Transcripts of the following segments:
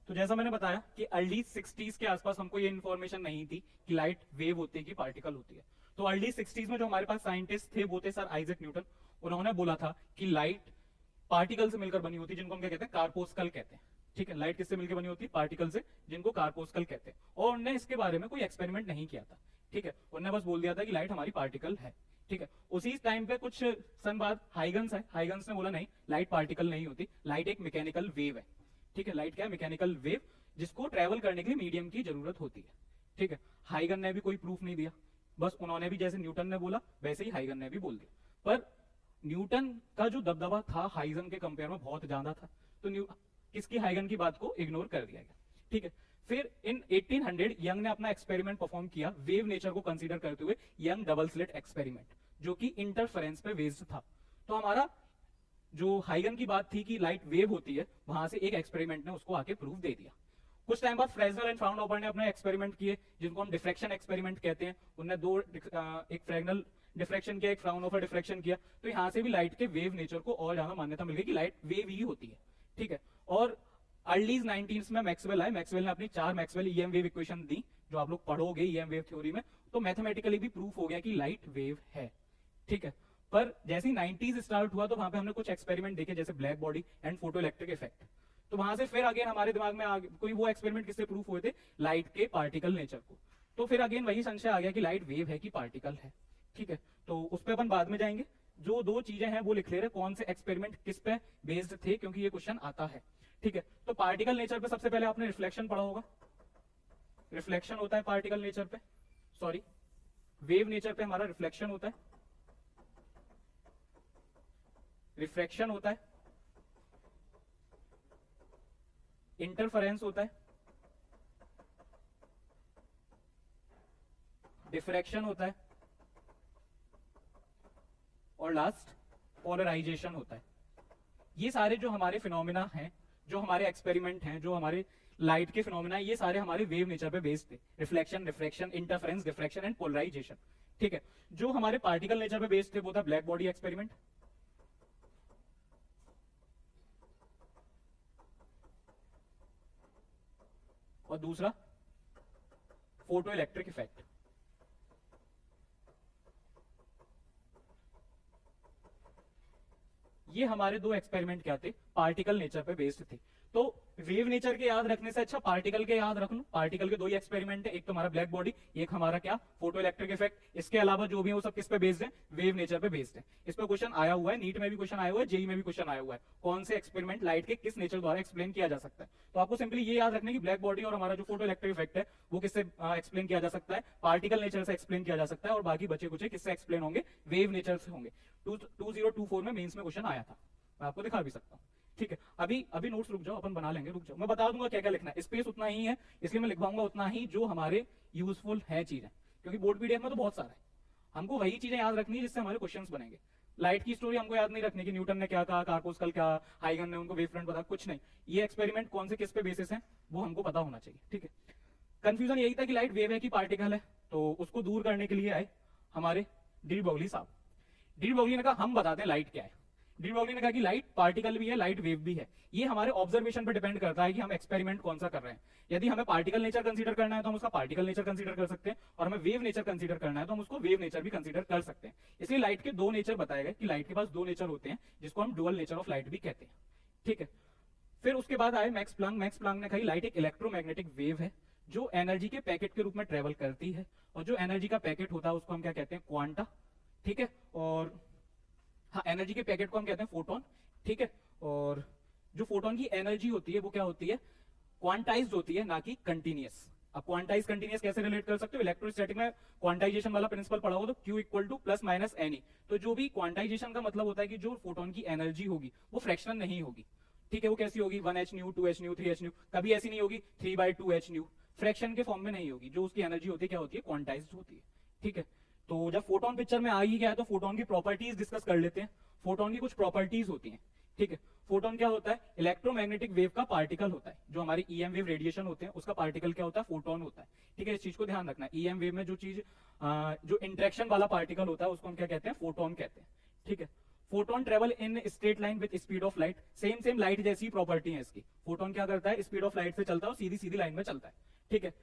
तो जैसा मैंने बताया कि अर्ली 60s के आसपास हमको ये इन्फॉर्मेशन नहीं थी कि लाइट वेव होती है कि पार्टिकल होती है। तो अर्ली 60s में जो हमारे पास साइंटिस्ट थे वो थे सर आइजैक न्यूटन। उन्होंने बोला था कि लाइट पार्टिकल से मिलकर बनी होती है, जिनको हम क्या कहते हैं, कार्पोस्कल कहते हैं। ठीक है, लाइट किससे मिलकर बनी होती है, पार्टिकल से, जिनको कार्पोस्कल कहते हैं। और उन्होंने इसके बारे में कोई एक्सपेरिमेंट नहीं किया था। ठीक है, उन्होंने बस बोल दिया था कि लाइट हमारी पार्टिकल है। ठीक है, उसी टाइम पे कुछ सन बाद हाइगन्स है, हाइगन्स ने बोला नहीं, लाइट पार्टिकल नहीं होती, लाइट एक मैकेनिकल वेव है। ठीक है, लाइट क्या है, मैकेनिकल वेव, जिसको ट्रेवल करने के लिए मीडियम की जरूरत होती है। ठीक है, हाइगन ने भी कोई प्रूफ नहीं दिया, बस उन्होंने भी जैसे न्यूटन ने बोला वैसे ही हाइगन ने भी बोल दिया। पर न्यूटन का जो दबदबा था हाइगन के कंपेयर में बहुत ज्यादा था, तो किसकी, हाइगन की बात को इग्नोर कर दिया गया। ठीक है, फिर इन 1800 यंग ने अपना एक्सपेरिमेंट परफॉर्म किया वेव नेचर को कंसीडर करते हुए, यंग डबल स्लिट एक्सपेरिमेंट, जो कि इंटरफेरेंस पे बेस्ड था। तो हमारा जो हाइगन की बात थी कि लाइट वेव होती है, वहां से एक एक्सपेरिमेंट ने उसको आके प्रूफ दे दिया। कुछ टाइम बाद फ्रेजनल एंड फ्राउनहोफर ने अपने एक्सपेरिमेंट किए, जिनको हम डिफ्रेक्शन एक्सपेरिमेंट कहते हैं। उन्होंने दो, एक फ्रेगनल डिफ्रेक्शन किया, एक फ्राउनहोफर डिफ्रेक्शन किया। तो यहां से भी लाइट के वेव नेचर को और ज्यादा मान्यता मिल गई कि लाइट वेव ही होती है। ठीक है, और अर्ली 19 में मैक्सवेल आए, मैक्सवेल ने अपनी 4 मैक्सवेल ईएम वेव इक्वेशन दी, जो आप लोग पढ़ोगे ईएम वेव थ्योरी में। तो मैथमेटिकली भी प्रूफ हो गया कि लाइट वेव है। ठीक है, पर जैसे ही 90s स्टार्ट हुआ तो वहां पे हमने कुछ एक्सपेरिमेंट देखे, जैसे black body and photo electric effect. तो वहां से फिर अगेन हमारे दिमाग में कोई वो एक्सपेरिमेंट किससे प्रूफ हुए थे, लाइट के पार्टिकल नेचर को। तो फिर अगेन वही संशय आ गया कि लाइट वेव है कि पार्टिकल है। ठीक है, तो उस पर अपन बाद में जाएंगे। जो दो चीजें हैं वो लिख ले रहे, कौन से एक्सपेरिमेंट किस पे बेस्ड थे, क्योंकि ये क्वेश्चन आता है। ठीक है, तो पार्टिकल नेचर पे सबसे पहले आपने रिफ्लेक्शन पढ़ा होगा। रिफ्लेक्शन होता है पार्टिकल नेचर पे, सॉरी वेव नेचर पे हमारा रिफ्लेक्शन होता है, रिफ्रैक्शन होता है, इंटरफेरेंस होता है, डिफ्रैक्शन होता है, और लास्ट पोलराइजेशन होता है। ये सारे जो हमारे फिनोमिना हैं, जो हमारे एक्सपेरिमेंट हैं, जो हमारे लाइट के फिनोमिना है, ये सारे हमारे वेव नेचर पे बेस्ड थे। Reflection, refraction, interference, diffraction and polarisation. ठीक है, जो हमारे पार्टिकल नेचर पे बेस्ड थे वो था ब्लैक बॉडी एक्सपेरिमेंट, और दूसरा फोटो इलेक्ट्रिक इफेक्ट। ये हमारे दो एक्सपेरिमेंट क्या थे, पार्टिकल नेचर पे बेस्ड थे। तो वेव नेचर के याद रखने से अच्छा पार्टिकल के याद रख लो। पार्टिकल के दो ही एक्सपेरिमेंट है, एक तो हमारा ब्लैक बॉडी, एक हमारा क्या, फोटो इलेक्ट्रिक इफेक्ट। इसके अलावा जो भी है वो सब किस पे बेस्ड है, वेव नेचर पे बेस्ड है। इस पे क्वेश्चन आया हुआ है, नीट में भी क्वेश्चन आया हुआ है, जेई में भी क्वेश्चन आया हुआ है, कौन से एक्सपेरिमेंट लाइट के किस नेचर द्वारा एक्सप्लेन किया जा सकता है। तो आपको सिंपली ये याद रखना कि ब्लैक बॉडी और हमारा जो फोटो इलेक्ट्रिक इफेक्ट है वो किससे एक्सप्लेन किया जा सकता है, पार्टिकल नेचर से एक्सप्लेन किया जा सकता है, और बाकी बचे कुछ किससे एक्सप्लेन होंगे, वेव नेचर से होंगे। 2024 में मेंस में क्वेश्चन आया था, मैं आपको दिखा भी सकता हूँ। ठीक है, अभी अभी नोट्स रुक जाओ, अपन बना लेंगे, रुक जाओ, मैं बता दूंगा क्या क्या लिखना है। स्पेस उतना ही है, इसलिए मैं लिखवाऊंगा उतना ही जो हमारे यूजफुल है चीजें, क्योंकि बोर्ड पीडीएफ में तो बहुत सारा है। हमको वही चीजें याद रखनी है जिससे हमारे क्वेश्चंस बनेंगे। लाइट की स्टोरी हमको याद नहीं रखनी कि न्यूटन ने क्या कहा, कार्पोस्कल क्या, हाइगन ने उनको वेव फ्रंट बताया, कुछ नहीं। ये एक्सपेरिमेंट कौन से किस पे बेसिस है वो हमको पता होना चाहिए। ठीक है, कंफ्यूजन यही था कि लाइट वेव है कि पार्टिकल है, तो उसको दूर करने के लिए आए हमारे डी ब्रोगली साहब। डी ब्रोगली ने कहा हम बताते हैं लाइट क्या है। डी ब्रोगली ने कहा कि लाइट पार्टिकल भी है, लाइट वेव भी है। ये हमारे ऑब्जर्वेशन पर डिपेंड करता है कि हम एक्सपेरिमेंट कौन सा कर रहे हैं। यदि हमें पार्टिकल नेचर कंसीडर करना है तो हम उसका पार्टिकल नेचर कंसीडर कर सकते हैं, और हमें वेव नेचर कंसीडर करना है तो हम उसको वेव नेचर भी कंसीडर कर सकते हैं। इसलिए लाइट के दो नेचर बताए गए कि लाइट के पास दो नेचर होते हैं, जिसको हम डुअल नेचर ऑफ लाइट भी कहते हैं। ठीक है, फिर उसके बाद आए मैक्स प्लांक। मैक्स प्लांक ने कहा लाइट एक इलेक्ट्रोमैग्नेटिक वेव है जो एनर्जी के पैकेट के रूप में ट्रेवल करती है, और जो एनर्जी का पैकेट होता है उसको हम क्या कहते हैं, क्वांटा। ठीक है, और हाँ, एनर्जी के पैकेट को हम कहते हैं फोटोन। ठीक है, और जो फोटोन की एनर्जी होती है वो क्या होती है, क्वांटाइज्ड होती है, ना कि कंटिन्यूअस। अब क्वांटाइज कंटिन्यूअस कैसे रिलेट कर सकते हो, इलेक्ट्रोस्टैटिक में क्वांटाइजेशन वाला प्रिंसिपल पढ़ा होगा, तो Q equal two plus minus any. तो जो भी क्वांटाइजेशन का मतलब होता है कि जो फोटोन की एनर्जी होगी वो फ्रैक्शनल नहीं होगी। ठीक है, वो कैसी होगी, 1h new, 2h new, 3h new, कभी ऐसी नहीं होगी 3/2h न्यू, फ्रैक्शन के फॉर्म में नहीं होगी। जो उसकी एनर्जी होती है क्या होती है, क्वांटाइज्ड होती है। ठीक है, तो जब फोटोन पिक्चर में आ ही गया है तो फोटोन की प्रॉपर्टीज डिस्कस कर लेते हैं। फोटोन की कुछ प्रॉपर्टीज होती हैं। ठीक है, फोटोन क्या होता है, इलेक्ट्रोमैग्नेटिक वेव का पार्टिकल होता है। जो हमारे ईएम वेव रेडिएशन होते हैं उसका पार्टिकल क्या होता है, फोटोन होता है। ठीक है, इस चीज को ध्यान रखना है। ईएम वेव में जो चीज जो इंटरेक्शन वाला पार्टिकल होता है उसको हम क्या कहते हैं, फोटोन कहते हैं। ठीक है, photon travel in straight line with speed of light, same light जैसी प्रॉपर्टी है इसकी। फोटोन क्या करता है, स्पीड ऑफ लाइट से चलता है और सीधी सीधी लाइन में चलता है, ठीक है।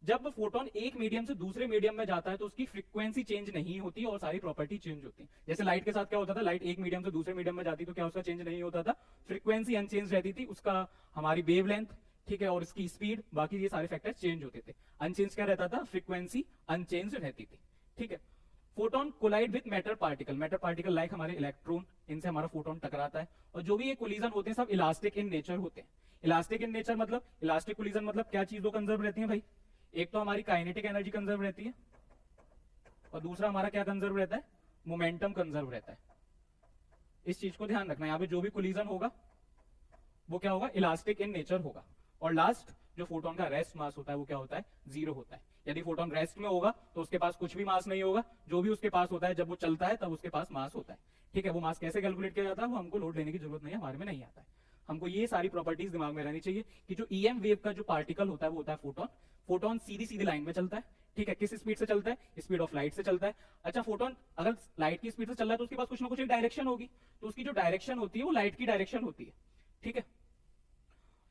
जब फोटोन एक मीडियम से दूसरे मीडियम में जाता है तो उसकी फ्रीक्वेंसी चेंज नहीं होती और सारी प्रॉपर्टी चेंज होती है। जैसे लाइट के साथ क्या होता था, लाइट एक मीडियम से दूसरे मीडियम में जाती तो क्या उसका चेंज नहीं होता था, फ्रीक्वेंसी अनचेंज रहती थी, उसका हमारी वेवलेंथ, ठीक है, और इसकी स्पीड, बाकी ये सारे फैक्टर्स चेंज होते थे। अनचेंज क्या रहता था, फ्रीक्वेंसी अनचेंज रहती थी, ठीक है। Photon collide with matter particle, matter particle like हमारे इलेक्ट्रॉन, इनसे हमारा फोटोन टकराता है। और जो भी ये कोलिजन होते हैं सब इलास्टिक इन नेचर होते हैं। इलास्टिक इन नेचर मतलब, इलास्टिक कोलिजन मतलब क्या चीज दो कंजर्व रहती है भाई, एक तो हमारी काइनेटिक एनर्जी कंजर्व रहती है और दूसरा हमारा क्या कंजर्व रहता है, मोमेंटम कंजर्व रहता है। इस चीज को ध्यान रखना, यहाँ पे जो भी कोलिजन होगा वो क्या होगा, इलास्टिक इन नेचर होगा। और लास्ट जो फोटोन का रेस्ट मास होता है वो क्या होता है, जीरो होता है। यदि फोटोन रेस्ट में होगा तो उसके पास कुछ भी मास नहीं होगा, जो भी उसके पास होता है जब वो चलता है तब उसके पास मास होता है, ठीक है। वो मास कैसे कैलकुलेट किया जाता है वो हमको लोड लेने की जरूरत नहीं है, हमारे में नहीं आता है। हमको ये सारी प्रॉपर्टीज दिमाग में रहनी चाहिए कि जो ईएम वेव का जो पार्टिकल होता है वो होता है फोटोन। फोटोन सीधी सीधी लाइन में चलता है, ठीक है। किस स्पीड से चलता है, स्पीड ऑफ लाइट से चलता है। अच्छा, फोटोन अगर लाइट की स्पीड से चल रहा है तो उसके पास कुछ ना कुछ एक डायरेक्शन होगी, तो उसकी जो डायरेक्शन होती है वो लाइट की डायरेक्शन होती है, ठीक है।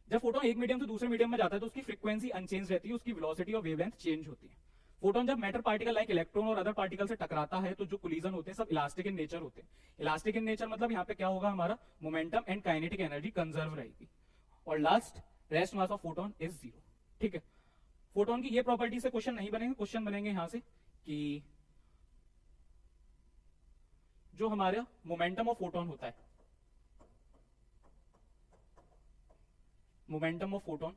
जब फोटोन एक मीडियम से दूसरे मीडियम में जाता है तो उसकी फ्रीक्वेंसी अनचेंज रहती है, उसकी वेलोसिटी और वेवलेंथ चेंज होती है। फोटोन जब मैटर पार्टिकल लाइक इलेक्ट्रॉन और अदर पार्टिकल से टकराता है तो जो कोलिजन होते हैं सब इलास्टिक इन नेचर होते हैं। इलास्टिक इन नेचर मतलब यहाँ पे क्या होगा, हमारा momentum and kinetic energy conserve रहेगी। और last, rest mass of photon is zero, ठीक है। फोटोन की ये प्रॉपर्टी से क्वेश्चन नहीं बनेंगे, क्वेश्चन बनेंगे यहां से कि जो हमारा मोमेंटम ऑफ फोटोन होता है, मोमेंटम ऑफ फोटोन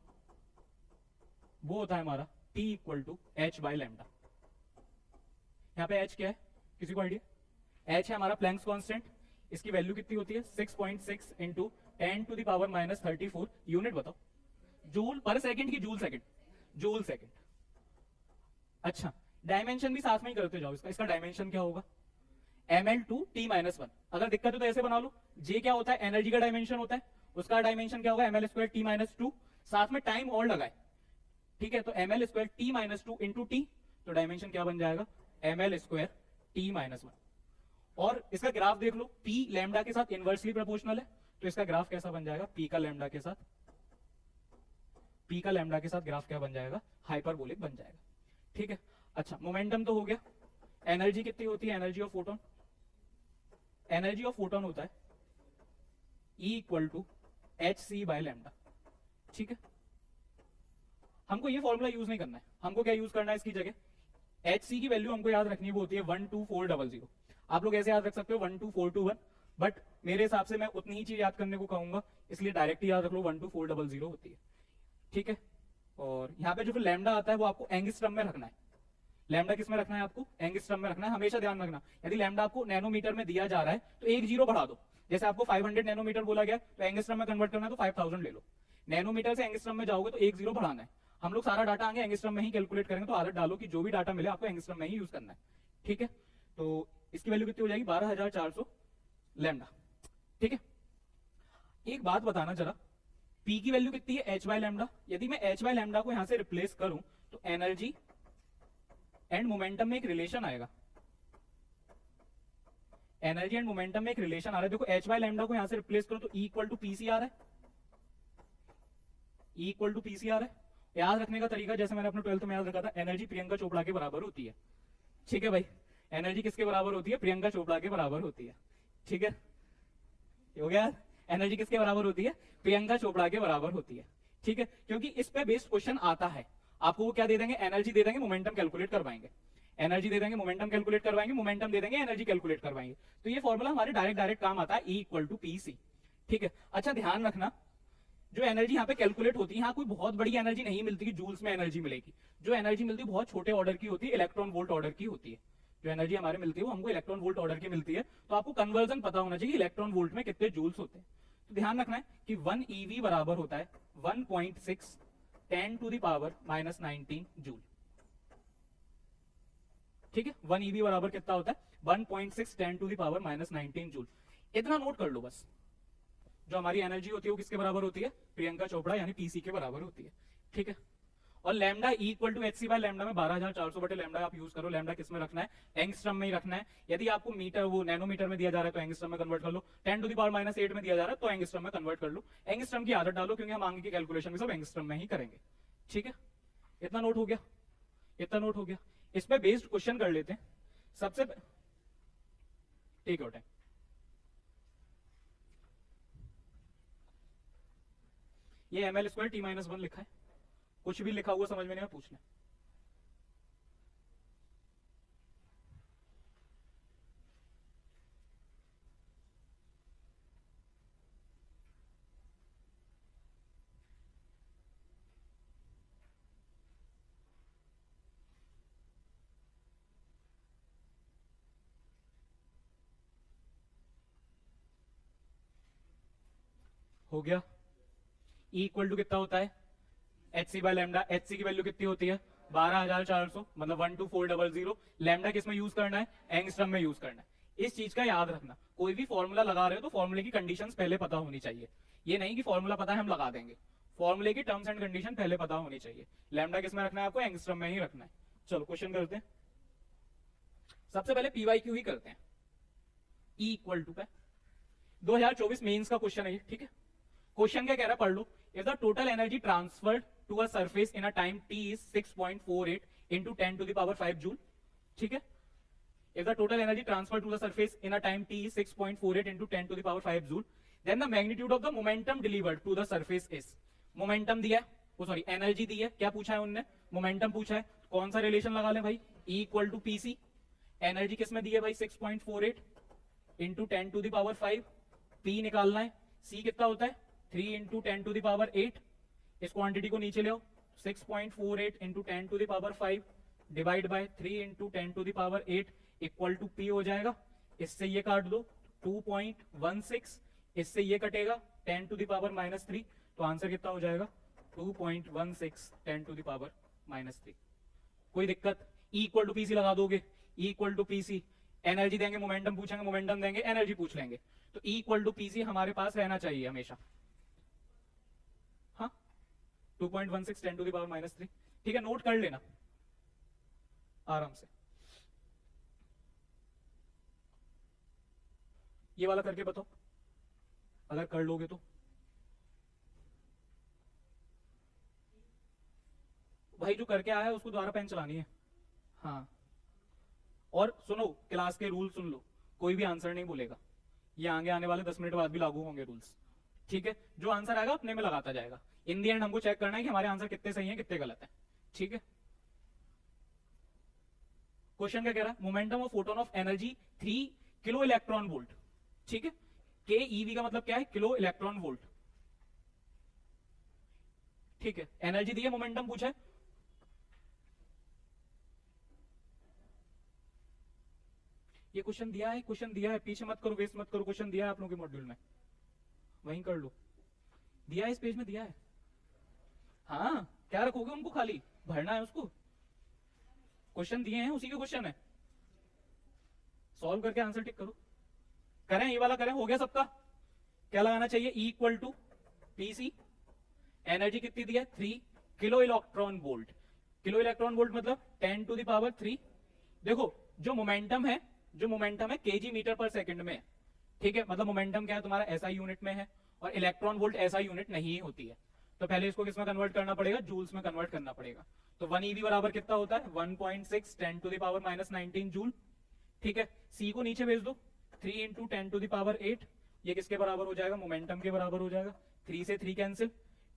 वो होता है हमारा T equal to h by lambda. यहां पे h क्या है, किसी को आइडिया, h है हमारा प्लैंक्स कांस्टेंट, इसकी वैल्यू कितनी होती है 6.6 into 10 to the power -34, unit बताओ, जूल पर सेकंड की जूल सेकंड, जूल सेकंड। अच्छा, डायमेंशन भी साथ में ही करते जाओ, इसका डायमेंशन क्या होगा, ml2t-1। अगर दिक्कत है तो ऐसे बना लो, J क्या होता है, एनर्जी का डायमेंशन होता है, उसका डायमेंशन क्या होगा ml2t-2, साथ में टाइम और लगाए, ठीक है। तो ml2t-2 इंटू टी, तो डायमेंशन क्या बन जाएगा, ml2t-1। और इसका ग्राफ देख लो, p लैम्डा के साथ इनवर्सली प्रोपोर्शनल है, तो इसका ग्राफ कैसा बन जाएगा, p का लैम्डा के साथ, p का लैम्डा के साथ ग्राफ क्या बन जाएगा, हाइपरबोलिक बन जाएगा, ठीक है। अच्छा, मोमेंटम तो हो गया। एनर्जी कितनी होती है, energy of photon, energy of photon होता है E equal to h c by lambda, ठीक है। हमको ये फॉर्मूला यूज नहीं करना है, हमको क्या यूज करना है इसकी जगह, एच सी की वैल्यू हमको याद रखनी, वो होती है 12400। आप लोग ऐसे याद रख सकते हो 12421, बट मेरे हिसाब से मैं उतनी ही चीज याद करने को कहूंगा, इसलिए डायरेक्ट ही याद रख लो 12400 होती है, ठीक है। और यहाँ पे जो फिर लैम्डा आता है वो आपको एंगस्ट्रम में रखना है। लैम्डा किस में रखना है, आपको एंगस्ट्रम में रखना है, हमेशा ध्यान रखना। यदि लैम्डा आपको नैनोमीटर में दिया जा रहा है तो एक जीरो बढ़ा दो, जैसे आपको 500 नैनोमीटर बोला गया तो एंगस्ट्रम में कन्वर्ट करना है तो 5000 ले लो। नैनोमीटर से एंगस्ट्रम में जाओगे तो एक जीरो बढ़ाना है। हम लोग सारा डाटा आगे एंगस्ट्रम में ही कैलकुलेट करेंगे, तो आदत डालो कि जो भी डाटा मिले आपको एंगस्ट्रम में ही यूज करना है, ठीक है। तो इसकी वैल्यू कितनी हो जाएगी, 12400 लैम्डा, ठीक है। एक बात बताना जरा, P की वैल्यू कितनी है, h बाय लैम्डा। यदि मैं h बाय लैम्डा को यहां से रिप्लेस करूं तो एनर्जी एंड मोमेंटम में एक रिलेशन आएगा, एनर्जी एंड मोमेंटम में एक रिलेशन आ रहा है। देखो h बाय लैम्डा को यहां से रिप्लेस करो तो E equal to P C आ रहा है, E equal to P C आ रहा है। याद रखने का तरीका जैसे मैंने अपने 12th में याद रखा था, एनर्जी प्रियंका चोपड़ा के बराबर होती है, ठीक है भाई। एनर्जी किसके बराबर होती है, प्रियंका चोपड़ा के बराबर होती है, ठीक है। हो गया, एनर्जी किसके बराबर होती है, प्रियंका चोपड़ा के बराबर होती है, ठीक है। क्योंकि इस पे बेस्ड क्वेश्चन आता है, आपको वो क्या दे देंगे, एनर्जी दे देंगे, मोमेंटम कैलकुलेट करवाएंगे, एनर्जी दे देंगे, मोमेंटम कैलकुलेट करवाएंगे, मोमेंटम दे देंगे, एनर्जी कैलकुलेट करवाएंगे। तो ये फॉर्मूला हमारे डायरेक्ट काम आता है, E equal to P c, ठीक है। अच्छा, ध्यान रखना, जो एनर्जी यहाँ पे कैलकुलेट होती है, यहाँ कोई बहुत बड़ी एनर्जी नहीं मिलती कि जूल्स में एनर्जी मिलेगी। जो एनर्जी मिलती है बहुत छोटे ऑर्डर की होती है, इलेक्ट्रॉन वोल्ट ऑर्डर की होती है। जो एनर्जी हमारे मिलती है वो हमको इलेक्ट्रॉन वोल्ट ऑर्डर की मिलती है। तो आपको कन्वर्जन पता होना चाहिए इलेक्ट्रॉन वोल्ट में कितने जूल्स होते हैं। तो ध्यान रखना है कि 1 EV बराबर होता है 1.6 10 टू द पावर -19 जूल, ठीक है। 1 EV बराबर कितना होता है, 1.6 10 टू द पावर -19 जूल। इतना नोट कर लो बस। जो हमारी एनर्जी होती है वो किसके बराबर होती है, प्रियंका चोपड़ा यानी पीसी के बराबर होती है, ठीक है। और lambda equal to h c by lambda में 12,400 बटे लैम्डा आप यूज करो। लैम्डा किस में रखना है, एंगस्ट्रम में ही रखना है। यदि आपको मीटर वो नैनोमीटर में दिया जा रहा है तो एंगस्ट्रम में कन्वर्ट कर लो, 10⁻⁸ में दिया जा रहा है तो एंगस्ट्रम में कन्वर्ट कर लो। एंगस्ट्रम की आदत डालो क्योंकि हम आगे की कैलकुलेशन भी सब एंगस्ट्रम में ही करेंगे। ठीक है, इतना नोट हो गया, इतना नोट हो गया। इस पे बेस्ड क्वेश्चन कर लेते हैं सबसे ठीक है। ये ml² t-1 लिखा है, कुछ भी लिखा हुआ समझ में नहीं पूछ लें। हो गया। E इक्वल टू कितना होता है, h c by lambda. H c की वैल्यू कितनी होती है, 12,400, मतलब 12400। लैम्डा किस में यूज करना है, एंगस्ट्रम में यूज करना है। इस चीज का याद रखना, कोई भी फॉर्मूला लगा रहे हो तो फॉर्मूले की कंडीशंस पहले पता होनी चाहिए। ये नहीं कि फॉर्मूला पता है हम लगा देंगे, फॉर्मूले की टर्म्स एंड कंडीशन पहले पता होनी चाहिए। लैम्डा किस में रखना है आपको, एंगस्ट्रम में ही रखना है। चलो क्वेश्चन करते हैं। सबसे पहले PYQ ही करते हैं। E इक्वल टू पे 2024 मेंस का क्वेश्चन है ये, ठीक है। क्वेश्चन क्या कह रहा है, पढ़ लो। If the total energy transferred to a surface in a time t is 6.48 into 10 to the power 5 joule, ठीक है। If the total energy transferred to the surface in a time t is 6.48 into 10 to the power 5 joule, then the magnitude of the momentum delivered to the surface is। Momentum दिया है, वो sorry energy दी है, क्या पूछा है उनने, momentum पूछा है। कौन सा रिलेशन लगा ले भाई, E equal to P c. Energy किस में दी है भाई, 6.48 into 10 to the power 5। P निकालना है, C कितना होता है 3 इंटू 10 to the power 8। इस क्वांटिटी को नीचे ले आओ, 6.48 into 10 to the power 5 divide by 3 into 10 to the power 8 equal to P हो जाएगा। इससे ये काट दो 2.16, इससे ये कटेगा 10 to the power -3, तो आंसर कितना हो जाएगा 2.16 10 to the power -3। कोई दिक्कत, E इक्वल टू पीसी लगा दोगे, E equal to p c. Energy देंगे, मोमेंटम पूछेंगे, मोमेंटम देंगे, एनर्जी पूछ लेंगे, तो E इक्वल टू पीसी हमारे पास रहना चाहिए हमेशा। हाँ 2.16 10 to the power -3, ठीक है, नोट कर लेना आराम से। ये वाला करके बताओ अगर कर लोगे तो। भाई जो करके आया है उसको दोबारा पेन चलानी है। हाँ, और सुनो क्लास के रूल सुन लो, कोई भी आंसर नहीं बोलेगा, ये आगे आने वाले 10 मिनट बाद भी लागू होंगे रूल्स, ठीक है। जो आंसर आएगा अपने में लगाता जाएगा। इन दी एंड हमको चेक करना है कि हमारे आंसर कितने सही हैं कितने गलत हैं, ठीक है। क्वेश्चन क्या कह रहा है, momentum of photon of energy 3 kilo electron volt, ठीक है। के ईवी का मतलब क्या है, किलो इलेक्ट्रॉन वोल्ट, ठीक है। एनर्जी दी है, मोमेंटम पूछा है। ये क्वेश्चन दिया है, क्वेश्चन दिया है, पीछे मत करो, वेस्ट मत करो, क्वेश्चन दिया है आप लोगों के मॉड्यूल में, वहीं कर लो, दिया है, इस पेज में दिया है। हाँ क्या रखोगे उनको, खाली भरना है उसको, क्वेश्चन दिए हैं उसी के क्वेश्चन है, सॉल्व करके आंसर टिक करो। करें ये वाला, करें, हो गया सबका। क्या लगाना चाहिए, E equal to p c. Energy कितनी दी है 3 kilo electron volt. Kilo electron volt मतलब 10 to the power 3। देखो जो मोमेंटम है, जो मोमेंटम है केजी मीटर पर सेकंड में है, ठीक है। मतलब मोमेंटम क्या है तुम्हारा एसआई यूनिट में है, और इलेक्ट्रॉन वोल्ट एसआई यूनिट नहीं होती है, तो पहले इसको किसमें कन्वर्ट करना पड़ेगा, जूल्स में कन्वर्ट करना पड़ेगा। तो 1 ईवी बराबर कितना होता है 1.6 10 to the power -19 जूल, ठीक है। सी को नीचे भेज दो, 3 इंटू 10 to the power 8, ये किसके बराबर हो जाएगा, मोमेंटम के बराबर हो जाएगा। 3 से 3 कैंसिल,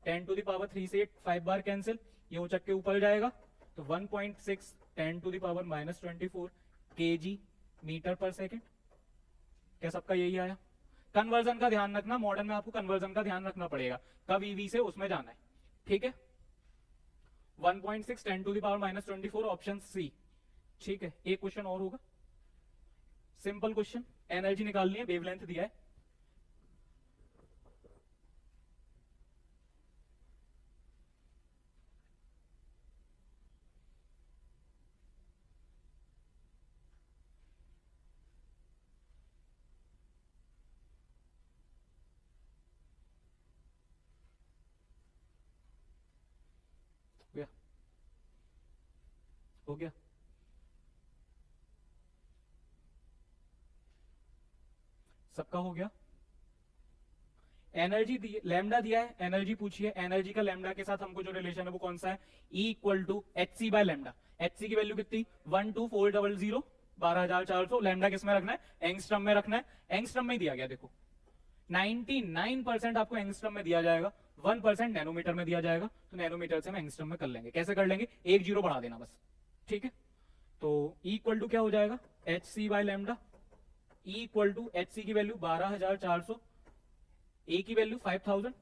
10 to the power 3 से 8 5 बार कैंसिल, ये उचक के ऊपर जाएगा, तो 1.6 10 to the power -24 kg metre पर सेकेंड। क्या सबका यही आया। कन्वर्जन का ध्यान रखना, मॉडर्न में आपको कन्वर्जन का ध्यान रखना पड़ेगा, कब ईवी से उसमें जाना है, ठीक है। 1.6 10 to the power -24 option C, ठीक है। एक क्वेश्चन और होगा, सिंपल क्वेश्चन, एनर्जी निकालनी है, वेवलेंथ दिया है। हो गया, सबका हो गया। एनर्जी दी, लैम्डा दिया है, एनर्जी पूछिए, एनर्जी का लैम्डा के साथ हमको जो रिलेशन है वो कौन सा है, E equal to h c by lambda. H c की वैल्यू कितनी 12400, 12400। लैम्डा किस में रखना है, एंगस्ट्रम में रखना है। एंगस्ट्रम में दिया गया, देखो 99% आपको एंगस्ट्रम में दिया जाएगा, 1% नैनोमीटर में दिया जाएगा। तो नैनोमीटर से हम एंगस्ट्रम में कर लेंगे। कैसे कर लेंगे, एक जीरो बढ़ा देना बस, ठीक है। तो E इक्वल टू क्या हो जाएगा, h c by lambda. E equal to h c की वैल्यू 12400, ए की वैल्यू 5000,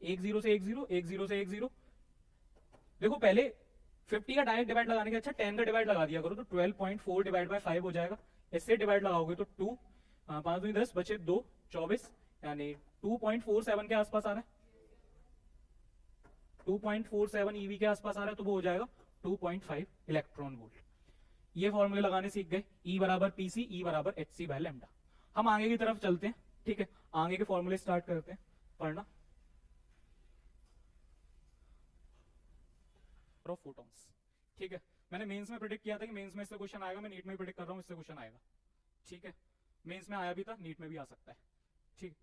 एक जीरो से एक जीरो, एक जीरो से एक जीरो। देखो पहले 50 का डायरेक्ट डिवाइड लगाने के अच्छा 10 का डिवाइड लगा दिया करो, तो 12.4 डिवाइड बाय 5 हो जाएगा। इससे डिवाइड लगाओगे तो 2, 5 दूनी 10 बचे 2, 24, यानी 2.47 के आसपास आ रहा है, 2.47 ईवी के आसपास आ रहा है। तो वो हो जाएगा 2.5 इलेक्ट्रॉन वोल्ट। ये फॉर्मूले लगाने सीख गए, E बराबर पीसी, E बराबर एच सी बाय लैम्डा। हम आगे की तरफ चलते हैं, ठीक है, आगे के फॉर्मूले स्टार्ट करते हैं पढ़ना। ऑफ फोटॉन्स, ठीक है। मैंने मेंस में प्रेडिक्ट किया था कि मेंस में इससे क्वेश्चन आएगा, मैं नीट में प्रेडिक्ट कर रहा हूं इससे क्वेश्चन आएगा, ठीक है। मेंस में आया भी था, नीट में भी आ सकता है, ठीक।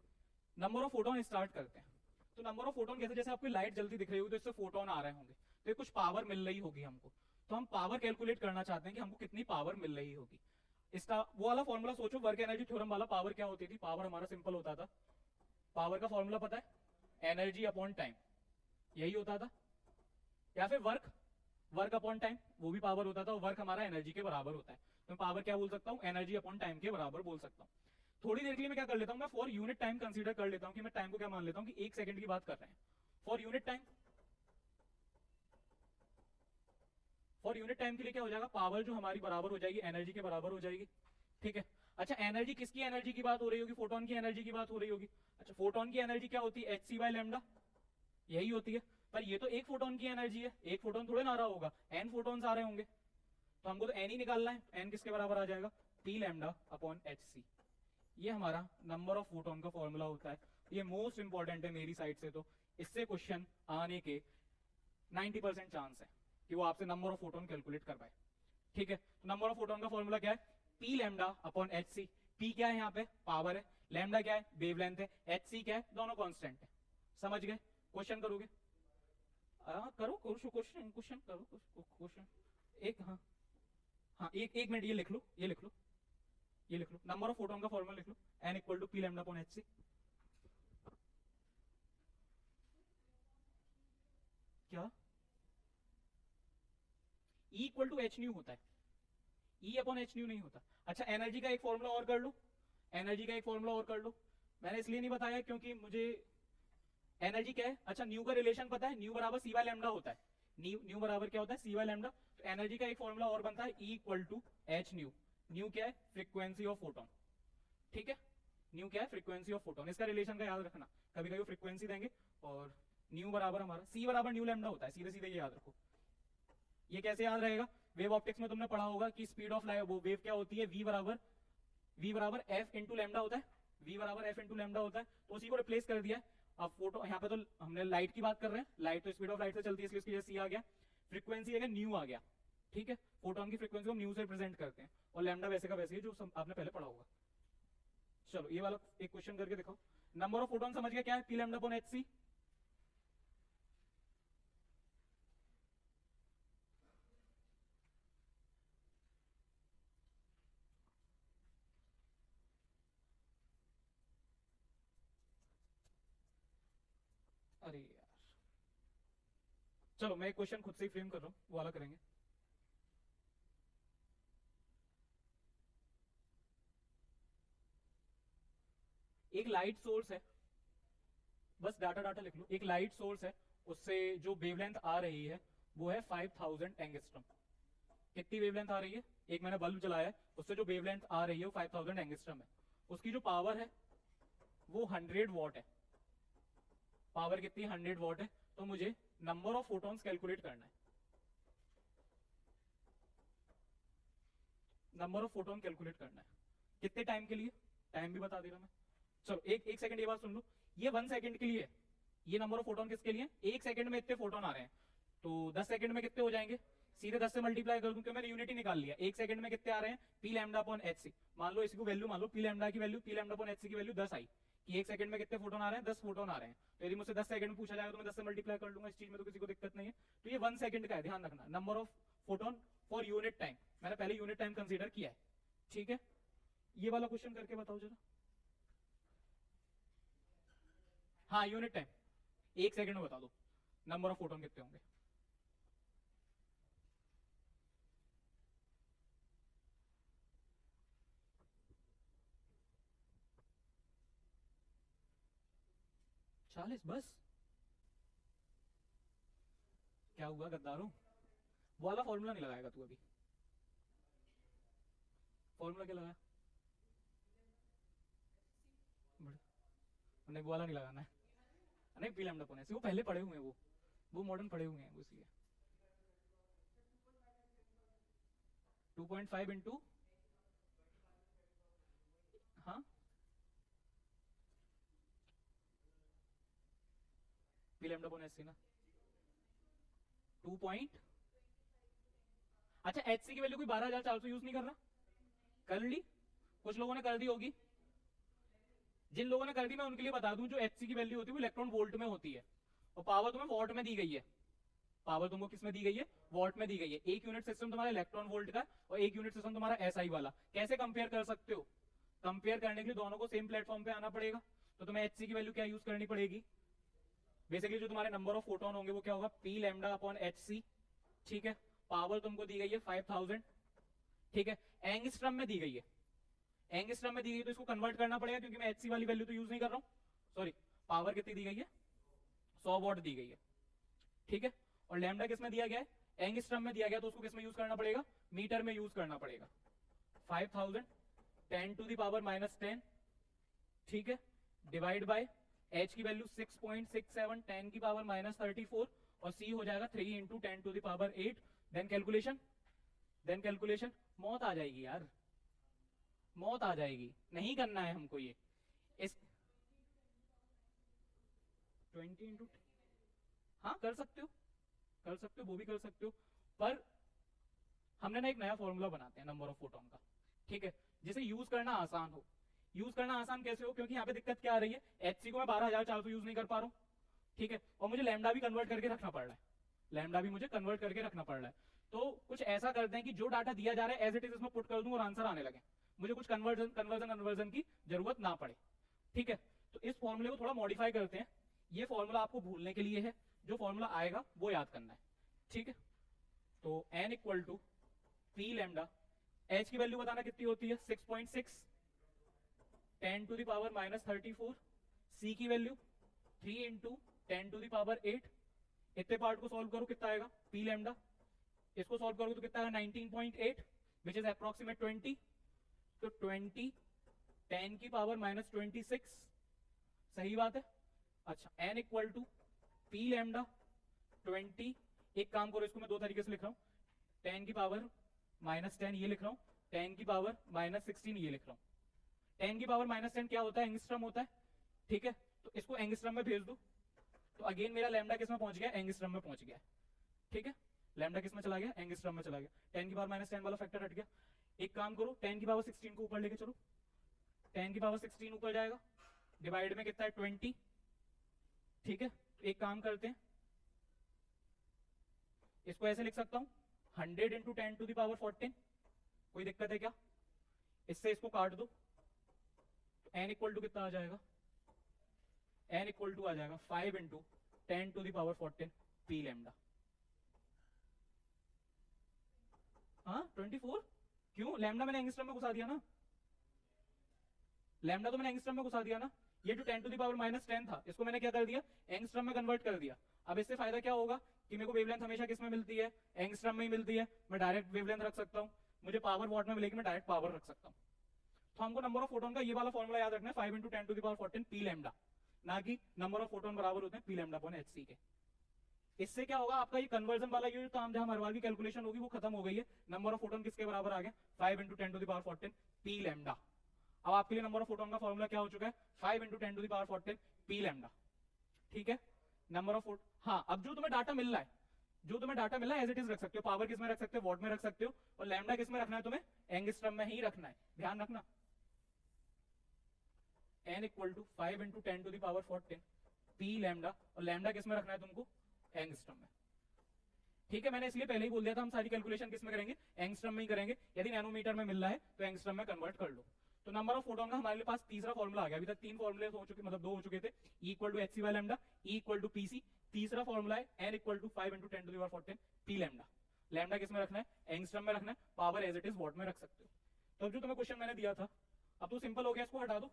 नंबर ऑफ फोटोन स्टार्ट करते हैं। तो नंबर ऑफ फोटोन कैसे, जैसे आपको लाइट जल्दी दिख रही होगी तो इससे फोटोन आ रहे होंगे, तो कुछ पावर मिल रही होगी हमको। तो हम पावर कैलकुलेट करना चाहते हैं कि हमको कितनी पावर मिल रही होगी। इसका वो वाला फॉर्मूला सोचो, वर्क एनर्जी थ्योरम वाला। पावर क्या होती थी, पावर हमारा सिंपल होता था, पावर का फॉर्मूला पता है, एनर्जी अपॉन टाइम, यही होता था। या फिर वर्क, वर्क अपॉन टाइम, वो भी पावर होता था, और वर्क हमारा एनर्जी के बराबर होता है। तो मैं पावर क्या बोल सकता हूँ, एनर्जी अपॉन टाइम के बराबर बोल सकता हूँ। थोड़ी देर के लिए मैं क्या कर लेता हूँ, मैं फॉर यूनिट टाइम कंसीडर कर लेता हूँ कि मैं टाइम को क्या मान लेता हूँ कि 1 सेकंड की बात कर रहे हैं। For unit time, for unit time के लिए क्या हो जाएगा, पावर जो हमारी बराबर हो जाएगी एनर्जी के बराबर हो जाएगी, ठीक है। अच्छा एनर्जी किसकी एनर्जी की बात हो रही होगी, फोटोन की एनर्जी की बात हो रही होगी। अच्छा फोटोन की एनर्जी क्या होती है, एच सी बाय लैम्डा, यही होती है। पर ये तो एक फोटोन की एनर्जी है, एक फोटोन थोड़े ना आ रहा होगा, एन फोटोन्स आ रहे होंगे। तो हमको तो एन ही निकालना है, एन किसके बराबर आ जाएगा, p lambda upon H c. ये हमारा नंबर ऑफ फोटोन का फॉर्मूला होता है। ये मोस्ट इंपॉर्टेंट है मेरी साइड से, तो इससे क्वेश्चन आने के 90% चांस है कि वो आपसे नंबर ऑफ फोटोन कैलकुलेट करवाए, ठीक है। नंबर ऑफ फोटोन का फॉर्मूला क्या है, p lambda upon H c. P क्या है, यहाँ पे पावर है, लैम्डा क्या है, वेवलेंथ है, एच सी क्या है, दोनों कांस्टेंट है। समझ गए, क्वेश्चन करोगे, करो क्वेश्चन, क्वेश्चन करो क्वेश्चन। एक हाँ, हाँ एक मिनट, ये लिख लो, ये लिख लो, ये लिख लो, नंबर ऑफ फोटोन का फॉर्मूला लिख लो, N equal to P lambda upon H C. क्या, E equal to H nu होता है, E अपॉन एच न्यू नहीं होता। अच्छा एनर्जी का एक फॉर्मूला और कर लो, एनर्जी का एक फॉर्मूला और कर लो। मैंने इसलिए नहीं बताया क्योंकि मुझे एनर्जी क्या है, अच्छा न्यू का रिलेशन पता है, न्यू बराबर सी बाय लैम्डा होता है। न्यू बराबर क्या होता है, सी बाय लैम्डा। तो एनर्जी का एक फॉर्मूला और बनता है, E equal to H nu. Nu क्या है, फ्रीक्वेंसी ऑफ फोटोन, ठीक है। न्यू क्या है, फ्रीक्वेंसी ऑफ फोटोन। इसका रिलेशन का याद रखना, कभी कभी फ्रीक्वेंसी देंगे और न्यू बराबर हमारा सी बराबर न्यू लैम्डा होता है, सीधे सीधे ये याद रखो। ये कैसे याद रहेगा, वेव ऑप्टिक्स में तुमने पढ़ा होगा कि स्पीड ऑफ लाइट, वो वेव क्या होती है, वी बराबर एफ इंटू लैम्डा होता है, वी बराबर एफ इंटू लैम्डा होता है। तो उसी को रिप्लेस कर दिया है। अब फोटो यहाँ पे तो हमने लाइट की बात कर रहे हैं, लाइट तो स्पीड ऑफ लाइट से चलती है, इसलिए उसकी सी आ गया। फ्रीक्वेंसी है न्यू आ गया, ठीक है। फोटोन की फ्रीक्वेंसी को न्यू से रिप्रेजेंट करते हैं, और लैम्डा वैसे का वैसे ही जो आपने पहले पढ़ा होगा। चलो ये वाला एक क्वेश्चन करके देखो। नंबर ऑफ फोटोन समझ गया क्या है, p lambda upon H c. अरे यार, चलो मैं एक क्वेश्चन खुद से ही फ्रेम कर रहा हूँ, वो वाला करेंगे। एक लाइट सोर्स है, बस डाटा डाटा लिख लो। एक लाइट सोर्स है, उससे जो वेवलेंथ आ रही है वो है 5000 एंगस्ट्रम। कितनी वेवलेंथ आ रही है, एक मैंने बल्ब जलाया है, उससे जो वेवलेंथ आ रही है वो 5000 एंगस्ट्रम है। उसकी जो पावर है वो 100 वॉट है। पावर कितनी, 100 वॉट है। तो मुझे नंबर ऑफ फोटॉन्स कैलकुलेट करना है, नंबर ऑफ फोटोन कैलकुलेट करना है। कितने टाइम के लिए, टाइम भी बता दे रहा मैं। चलो एक सेकंड ये बात सुन लो, ये 1 सेकंड के लिए, ये नंबर ऑफ फोटोन किसके लिए, 1 सेकंड में इतने फोटोन आ रहे हैं, तो 10 सेकंड में कितने हो जाएंगे, सीधे 10 से मल्टीप्लाई कर दूं क्योंकि मैंने यूनिट ही निकाल लिया। 1 सेकंड में कितने आ रहे हैं, p lambda upon H c. मान लो इसको वैल्यू मान लो, पी लैम्डा की value, p lambda upon H c की वैल्यू 10 आई कि 1 सेकंड में कितने फोटोन आ रहे हैं, 10 फोटोन आ रहे हैं। तो यदि मुझसे 10 सेकंड में पूछा जाएगा तो मैं 10 से मल्टीप्लाई कर लूंगा, इस चीज में तो किसी को दिक्कत नहीं है। तो ये 1 सेकंड का है, ध्यान रखना, number of photon for unit time. मैंने पहले यूनिट टाइम कंसीडर किया है, ठीक है। ये वाला क्वेश्चन करके बताओ जरा। हाँ यूनिट टाइम 1 सेकंड में बता दो नंबर ऑफ फोटोन कितने होंगे। चालीस बस? क्या हुआ गद्दारों, वो वाला फॉर्मूला नहीं लगाएगा तू अभी। फॉर्मूला क्या लगाया, नहीं वो वाला नहीं लगाना है, नहीं p lambda upon H c, वो पहले पढ़े हुए हैं, वो मॉडर्न पढ़े हुए हैं, वो इसलिए 2.5 इंटू, हाँ p lambda upon H c ना 2 पॉइंट, अच्छा एच सी की वैल्यू कोई 12,400 यूज नहीं कर रहा, कर ली, कुछ लोगों ने कर दी होगी। जिन लोगों ने कर दी मैं उनके लिए बता दूं, जो एच सी की वैल्यू होती है वो इलेक्ट्रॉन वोल्ट में होती है और पावर तुम्हें वॉट में दी गई है। पावर तुमको किस में दी गई है, वॉट में दी गई है। एक यूनिट सिस्टम तुम्हारा इलेक्ट्रॉन वोल्ट का और एक यूनिट सिस्टम तुम्हारा एसआई वाला। कैसे कंपेयर कर सकते हो, कंपेयर करने के लिए दोनों को सेम प्लेटफॉर्म पे आना पड़ेगा। तो तुम्हें एचसी की वैल्यू क्या यूज करनी पड़ेगी, बेसिकली जो तुम्हारे नंबर ऑफ फोटोन होंगे वो क्या होगा, p lambda upon H c, ठीक है। पावर तुमको दी गई है 5000, ठीक है, एंगस्ट्रम में दी गई है, एंगस्ट्रम में दी गई तो इसको कन्वर्ट करना पड़ेगा क्योंकि मैं एचसी वाली वैल्यू तो यूज नहीं कर रहा हूं। सॉरी, पावर कितनी दी गई है, 100 वॉट दी गई है, ठीक है। और लैम्डा किस में दिया गया है, एंगस्ट्रम में दिया गया, तो उसको किस में यूज करना पड़ेगा, मीटर में यूज करना पड़ेगा। 5000 10 टू द पावर -10, ठीक है, डिवाइड बाय एच की वैल्यू 6.67 10 की पावर -34 और सी हो जाएगा 3 into 10 to the power 8। Then calculation, मौत आ जाएगी यार, मौत आ जाएगी, नहीं करना है हमको ये। इस 20 इंटू, हाँ कर सकते हो, कर सकते हो, वो भी कर सकते हो, पर हमने ना एक नया फॉर्मूला बनाते हैं नंबर ऑफ फोटोन का, ठीक है, जिसे यूज करना आसान हो। यूज करना आसान कैसे हो, क्योंकि यहाँ पे दिक्कत क्या आ रही है, एचसी को मैं 12,400 यूज नहीं कर पा रहा हूँ, ठीक है, और मुझे लैम्डा भी कन्वर्ट करके रखना पड़ रहा है, लैम्डा भी मुझे कन्वर्ट करके रखना पड़ रहा है। तो कुछ ऐसा करते हैं कि जो डाटा दिया जा रहा है एज इट इज इसमें पुट कर दूं और आंसर आने लगे, मुझे कुछ कन्वर्जन की जरूरत ना पड़े, ठीक है। तो इस फॉर्मूले को थोड़ा मॉडिफाई करते हैं, ये फॉर्मूला आपको भूलने के लिए है, जो फॉर्मूला आएगा वो याद करना है, ठीक है। तो n equal to P lambda, h की वैल्यू बताना कितनी होती है 6.6 10 टू द पावर -34, c की value 3 into 10 to the power 8। इतने पार्ट को सॉल्व करो कितना आएगा, पी लैम्डा, इसको सॉल्व करोगे तो कितना आएगा 19.8 विच इज अप्रोक्सीमेट 20। तो 20 10 की पावर -26, सही बात है। अच्छा n equal to P lambda 20, एक काम करो इसको मैं दो तरीके से लिख रहा हूं, 10 की पावर -10 ये लिख रहा हूं, 10 की पावर -16 ये लिख रहा हूं। 10 की पावर -10 क्या होता है, एंगस्ट्रम होता है, ठीक है। तो इसको एंगस्ट्रम में भेज दो, तो अगेन मेरा लैम्डा किस में पहुंच गया, एंगस्ट्रम में पहुंच गया, ठीक है। लैम्डा किस में चला गया, एंगस्ट्रम में चला गया, 10 की पावर -10 वाला फैक्टर हट गया। एक काम करो 10 की पावर 16 को ऊपर लेके चलो, 10 की पावर 16 ऊपर जाएगा, डिवाइड में कितना है 20, ठीक है। तो एक काम करते हैं, इसको ऐसे लिख सकता हूं 100 इंटू 10 टू द पावर 14, कोई दिक्कत है क्या, इससे इसको काट दो, तो n इक्वल टू कितना आ जाएगा, n इक्वल टू आ जाएगा 5 into 10 to the power 14 p lambda. हाँ 24, क्यों, लैम्डा मैंने एंगस्ट्रम में घुसा दिया ना, लैम्डा तो मैंने एंगस्ट्रम में घुसा दिया ना। ये जो 10 टू द पावर -10 था इसको मैंने क्या कर दिया, एंगस्ट्रम में कन्वर्ट कर दिया। अब इससे फायदा क्या होगा कि मेरे को वेवलेंथ हमेशा किस में मिलती है, एंगस्ट्रम में ही मिलती है, मैं डायरेक्ट वेवलेंथ रख सकता हूं। मुझे पावर वॉट में मिलेगी, मैं डायरेक्ट पावर रख सकता हूं। तो हमको नंबर ऑफ फोटोन का ये वाला फॉर्मूला याद रखना है, 5 into 10 to the power 14 p lambda, ना कि नंबर ऑफ फोटोन बराबर होते हैं पी लैम्डा अपॉन एचसी के। इससे क्या होगा, आपका ये कन्वर्जन वाला ये काम जहां हर बार की कैलकुलेशन होगी वो खत्म हो गई है। नंबर ऑफ फोटोन किसके बराबर आ गया, 5 into 10 to the power 14 p lambda. अब आपके लिए नंबर ऑफ फोटोन का फॉर्मूला क्या हो चुका है, 5 into 10 to the power 14 p lambda, ठीक है। नंबर ऑफ फोटोन, हाँ अब जो तुम्हें डाटा मिल रहा है जो तुम्हें डाटा मिला है एज इट इज रख सकते हो, पावर किस में रख सकते हो, वॉट में रख सकते हो, और लैम्डा किस में रखना है तुम्हें, एंगस्ट्रम में ही रखना है, ध्यान रखना। n equal to 5 into 10 to the power 14 p lambda, और लैम्डा किस में रखना है तुमको, एंगस्ट्रम में। ठीक है, मैंने इसलिए पहले ही बोल दिया था हम सारी कैलकुलेशन किस में करेंगे, एंगस्ट्रम में ही करेंगे। यदि नैनोमीटर में मिल रहा है तो एंगस्ट्रम में कन्वर्ट कर लो। तो नंबर ऑफ फोटोन का हमारे पास तीसरा फॉर्मूला आ गया। अभी तक 3 फॉर्मूले हो चुके, मतलब 2 हो चुके थे, E equal to h c by lambda, E equal to p c. तीसरा फॉर्मूला है n equal to 5 into 10 to the power 14 p lambda. Lambda किस में रखना है, एंगस्ट्रम में रखना है, power as it is watt में रख सकते हो। तो अब जो तुम्हें क्वेश्चन मैंने दिया था, अब तो सिंपल हो गया, इसको हटा दो।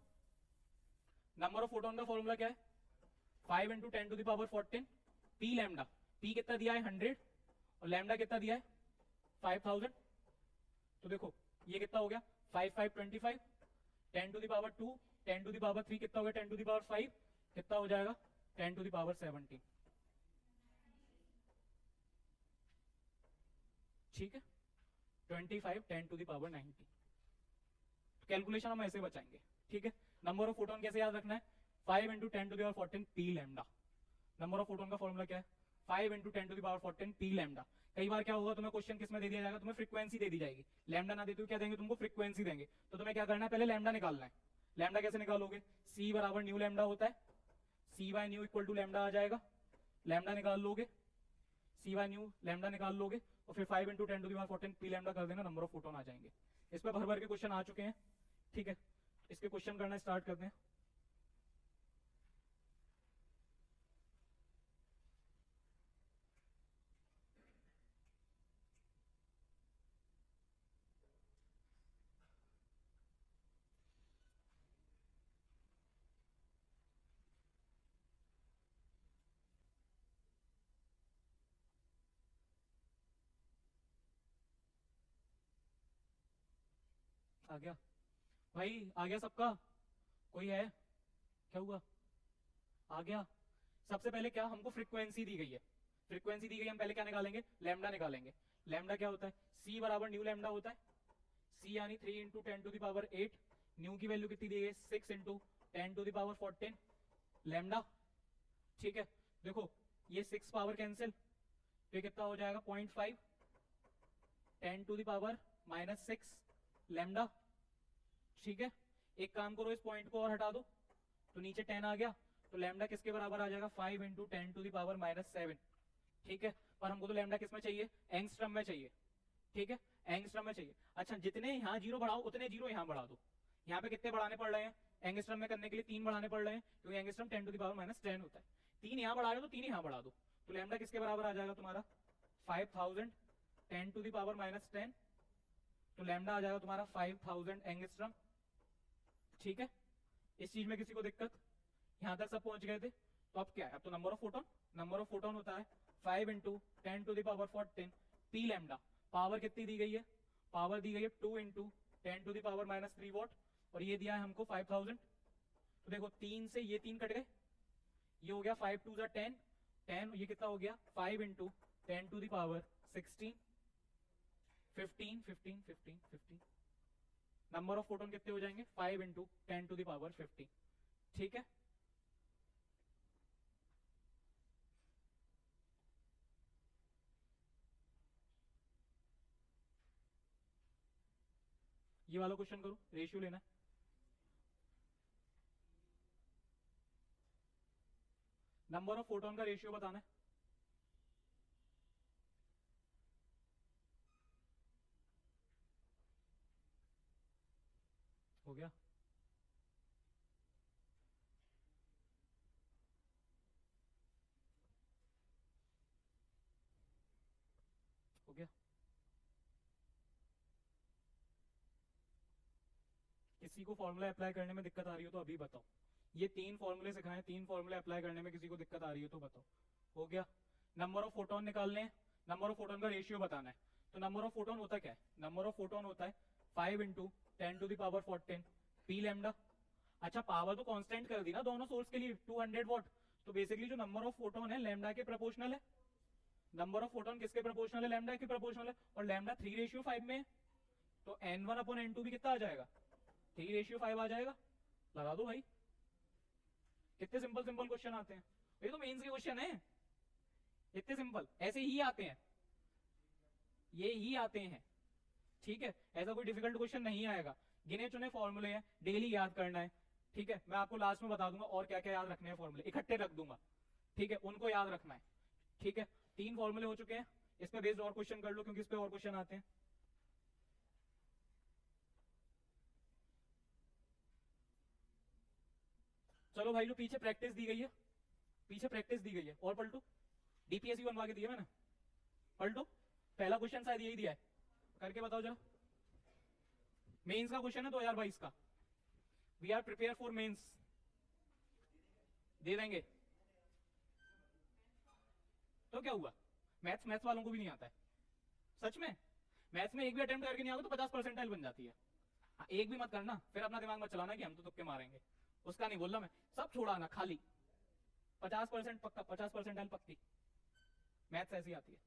नंबर ऑफ फोटोन का फॉर्मूला क्या है, 5 into 10 to the power 14 p lambda. P कितना दिया है 100, और लैम्डा कितना दिया है 5000। तो देखो ये कितना हो गया, 5 5 25, 10 to the power 2, 10 to the power 3 कितना हो गया, 10 टू द पावर 5 कितना हो जाएगा, 10 टू द पावर 17। ठीक है, 25 10 टू द पावर 90। कैलकुलेशन हम ऐसे बचाएंगे। ठीक है, नंबर ऑफ फोटोन कैसे याद रखना है, 5 into 10 to the power 14 p lambda. Number of photon का फॉर्मूला क्या है, 5 into 10 to the power 14 p lambda. कई बार क्या होगा, तुम्हें क्वेश्चन किस में दे दिया जाएगा, तुम्हें फ्रीक्वेंसी दे दी जाएगी, लैम्डा ना देते हुए क्या देंगे तुमको, फ्रीक्वेंसी देंगे। तो तुम्हें क्या करना है, पहले लैम्डा निकालना है। लैम्डा कैसे निकालोगे, सी बराबर न्यू लैम्डा होता है, सी by nu equal to lambda आ जाएगा। लैम्डा निकाल लोगे, सी बाय न्यू लैम्डा निकाल लोगे, और फिर 5 into 10 to the power 14 p lambda कर देना, नंबर ऑफ फोटोन आ जाएंगे। इस पर भर भर के क्वेश्चन आ चुके हैं। ठीक है, इसके क्वेश्चन करना स्टार्ट करते हैं। आ गया भाई, आ गया सबका, कोई है, क्या हुआ, आ गया। सबसे पहले क्या, हमको फ्रीक्वेंसी दी गई है, फ्रीक्वेंसी दी गई, हम पहले क्या निकालेंगे, लैम्डा निकालेंगे। लैम्डा क्या होता है, सी बराबर न्यू लैम्डा होता है, सी यानी 3 into 10 to the power 8, nu की वैल्यू कितनी दी गई, 6 into 10 to the power 14 lambda. ठीक है, देखो ये 6 पावर कैंसिल, तो कितना हो जाएगा 0.5, 10 टू द पावर -6 लैम्डा। ठीक है, एक काम करो, इस पॉइंट को और हटा दो, तो नीचे 10 आ गया, तो लैम्डा किसके बराबर आ जाएगा, 5 इंटू 10 टू द पावर -7। ठीक है, पर हमको तो लैम्डा किस में चाहिए, एंगस्ट्रम में चाहिए। ठीक है, एंगस्ट्रम में चाहिए। अच्छा, जितने यहाँ जीरो बढ़ाओ उतने जीरो यहाँ बढ़ा दो। यहाँ पे कितने बढ़ाने पड़ रहे हैं, एंगस्ट्रम में करने के लिए 3 बढ़ाने पड़ रहे हैं, क्योंकि एंगस्ट्रम 10 टू द पावर -10 होता है। 3 यहाँ बढ़ा रहे हो तो 3 यहाँ बढ़ा दो, तो लैम्डा किसके बराबर आ जाएगा तुम्हारा, 5000 10 टू द पावर -10, तो लैम्डा आ जाएगा तुम्हारा 5000 एंगस्ट्रम। ठीक है, इस चीज में किसी को दिक्कत, यहां तक सब पहुंच गए थे। तो अब क्या है, अब तो number of photon, number of photon होता है 5 into 10 to the power 14 p lambda. Power कितनी दी गई है, पावर दी गई है 2 into 10 to the power -3 watt, और ये दिया है हमको 5000। तो देखो 3 से ये 3 कट गए, ये हो गया 5 2 10, 10, ये कितना हो गया 5 into 10 to the power 16, 15 15 15 15। Number of photon कितने हो जाएंगे, 5 इंटू 10 टू द पावर 15। ठीक है, ये वाला क्वेश्चन करो, रेशियो लेना है। नंबर ऑफ फोटोन का रेशियो बताना है। हो गया, हो गया। किसी को फॉर्मूला अप्लाई करने में दिक्कत आ रही हो तो अभी बताओ। ये 3 फॉर्मूले सिखाए, 3 फॉर्मूले अप्लाई करने में किसी को दिक्कत आ रही हो तो बताओ। हो गया, नंबर ऑफ फोटोन निकालने हैं, नंबर ऑफ फोटोन का रेशियो बताना है। तो नंबर ऑफ फोटोन होता क्या है, नंबर ऑफ फोटोन होता है 5 into 10 to the power 14 p lambda. अच्छा, पावर तो कांस्टेंट कर दी ना दोनों सोर्स के लिए, 200 वॉट। तो बेसिकली जो नंबर ऑफ फोटोन है लैम्डा के प्रोपोर्शनल है, नंबर ऑफ फोटोन किसके प्रोपोर्शनल है, लैम्डा के प्रोपोर्शनल है, और लैम्डा 3:5 में है, तो n1 अपॉन n2 भी कितना आ जाएगा, 3:5 आ जाएगा। लगा दो भाई, कितने सिंपल सिंपल क्वेश्चन आते हैं, ये तो मेंस के क्वेश्चन है, इतने सिंपल, ऐसे ही आते हैं, ये ही आते हैं, ठीक है। ऐसा कोई डिफिकल्ट क्वेश्चन नहीं आएगा, गिने चुने फॉर्मूले हैं, डेली याद करना है, ठीक है। मैं आपको लास्ट में बता दूंगा और क्या क्या याद रखने हैं, फॉर्मूले इकट्ठे रख दूंगा, ठीक है, उनको याद रखना है, ठीक है। 3 फॉर्मूले हो चुके हैं, इस पे बेस्ड और क्वेश्चन कर लो क्योंकि इस पे और क्वेश्चन आते हैं। चलो भाई, जो पीछे प्रैक्टिस दी गई है, पीछे प्रैक्टिस दी गई है, और पलटो, डीपीएससी बनवा के दिया मैंने, पलटो। पहला क्वेश्चन शायद यही दिया है, करके बताओ जरा। मेंस का क्वेश्चन है 2022 का, we are prepare for mains, दे देंगे तो क्या हुआ, मैथ्स वालों को भी नहीं आता है, सच में। मैथ्स में एक भी अटेम्प्ट करके नहीं आओगे तो 50 परसेंटाइल बन जाती है। हाँ, एक भी मत करना, फिर अपना दिमाग मत चलाना कि हम तो तुक्के मारेंगे, उसका नहीं बोल रहा मैं, सब छोड़ाना, खाली 50% पक्का, 50 परसेंटाइल पक्की, मैथ्स ऐसी आती है।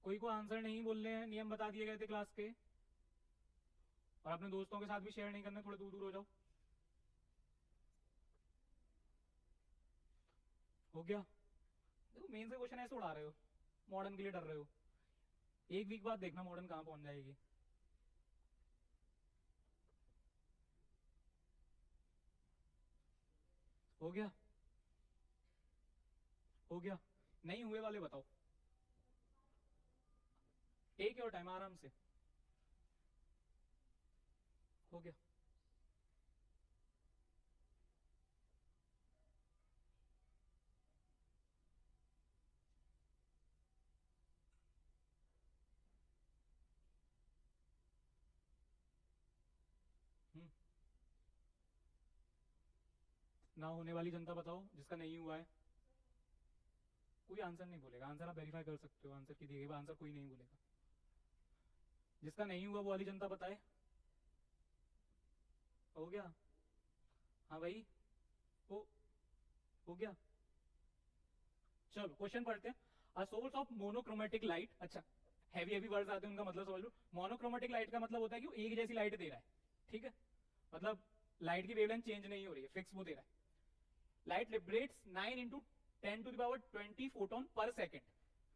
कोई को आंसर नहीं बोलने हैं, नियम बता दिए गए थे क्लास के, और अपने दोस्तों के साथ भी शेयर नहीं करने, थोड़े दूर दूर हो जाओ। हो गया। देखो मेन से क्वेश्चन ऐसे उड़ा रहे हो, मॉडर्न के लिए डर रहे हो, एक वीक बाद देखना मॉडर्न कहां पहुंच जाएगी। हो गया, हो गया। नहीं हुए वाले बताओ, टेक योर टाइम, आराम से। हो गया। हम्म, ना होने वाली जनता बताओ जिसका नहीं हुआ है। कोई आंसर नहीं बोलेगा, आंसर आप वेरीफाई कर सकते हो, आंसर की दी गई आंसर कोई नहीं बोलेगा। जिसका नहीं हुआ वो वाली जनता बताए। हो गया। हाँ भाई, हो गया। चलो क्वेश्चन पढ़ते हैं। A source of monochromatic light, अच्छा हैवी हैवी वर्ड्स आते हैं उनका मतलब समझ लो। मोनोक्रोमेटिक लाइट का मतलब होता है कि वो एक जैसी लाइट दे रहा है, ठीक है, मतलब लाइट की वेवलेंथ चेंज नहीं हो रही है, फिक्स वो दे रहा है। Light liberates 9 into 10 to the power 20 photon per second,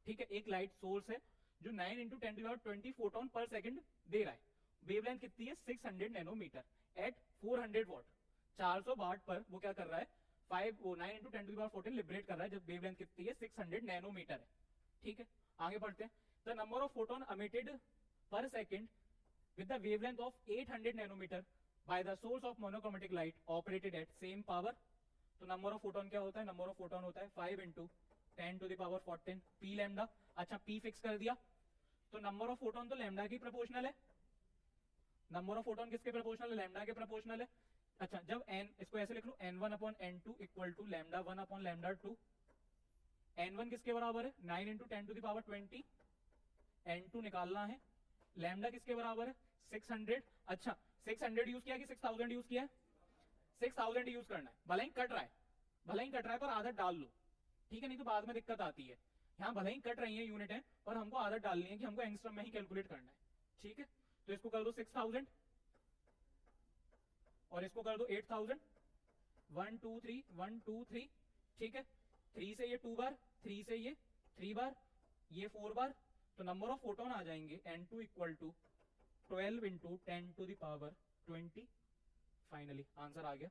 ठीक है। एक लाइट सोर्स है जो 9 into 10 to the power 20 photon per second दे रहा है। वेवलेंथ कितनी है, 600 नैनोमीटर एट 400 वॉट, 400 वाट पर वो क्या कर रहा है, 9 into 10 to the power 14 liberate कर रहा है, जब वेवलेंथ कितनी है 600 नैनोमीटर है, ठीक है। आगे बढ़ते हैं। The number of photon emitted पर second with the wavelength of 800 nanometer by the source of monochromatic light operated at same power। तो नंबर ऑफ फोटोन क्या होता है, नंबर ऑफ फोटोन होता है 5 into 10 to the power 14 p lambda. अच्छा p fix कर दिया, तो नंबर ऑफ फोटोन तो लैम्डा की प्रोपोर्शनल है, नंबर ऑफ फोटोन किसके प्रोपोर्शनल है, लैम्डा के प्रोपोर्शनल है। अच्छा जब n, इसको ऐसे लिख लो n1 upon n2 equal to lambda 1 upon lambda 2। n1 किसके बराबर है, 9 into 10 to the power 20, n2 निकालना है, लैम्डा किसके बराबर है 600। अच्छा 600 यूज किया कि 6000 यूज किया है, 6000 यूज करना है, भले ही कट रहा है, भले ही कट रहा है पर आदत डाल लो, ठीक है, नहीं तो बाद में दिक्कत आती है। यहाँ भले ही कट रही है यूनिट है, पर हमको आदत डालनी है कि हमको एंगस्ट्रम में ही कैलकुलेट करना है, ठीक है। तो इसको कर दो 6000 और इसको कर दो 8000, 1 2 3 1 2 3, ठीक है। 3 से ये 2 बार, 3 से ये 3 बार, ये 4 बार, तो नंबर ऑफ फोटोन आ जाएंगे n2 equal to 12 into 10 to the power 20। Finally answer आ गया।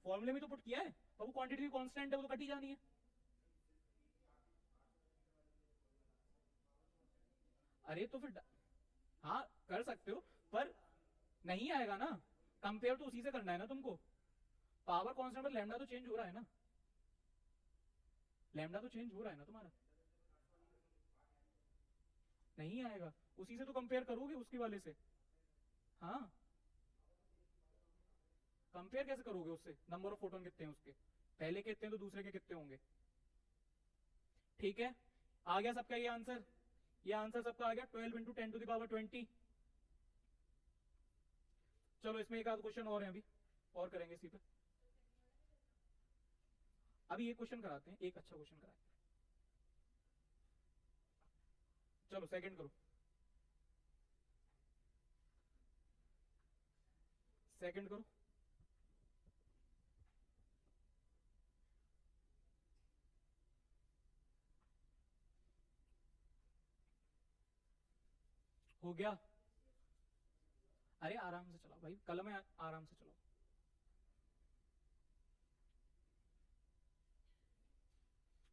फॉर्मूले में तो पुट किया है, पर वो क्वांटिटी कांस्टेंट है, वो तो कटी जानी है। अरे तो फिर हाँ कर सकते हो, पर नहीं आएगा ना, कंपेयर तो उसी से करना है ना तुमको। पावर कांस्टेंट पर लैम्डा तो चेंज हो रहा है ना, लैम्डा तो चेंज हो रहा है ना तुम्हारा, नहीं आएगा, उसी से तो कंपेयर करोगे उसके वाले से। हाँ कंपेयर कैसे करोगे उससे, नंबर ऑफ फोटोन कितने हैं उसके, पहले के कितने तो दूसरे के कितने होंगे, ठीक है, आ गया सबका ये आंसर, ये आंसर सबका आ गया 12 इंटू 10⁻20। चलो इसमें एक आध क्वेश्चन और है, अभी और करेंगे इसी पे। अभी एक क्वेश्चन कराते हैं, एक अच्छा क्वेश्चन कराते हैं। चलो सेकंड करो, सेकंड करो। हो गया? अरे आराम से चलाओ भाई, कलम है, आराम से चलाओ।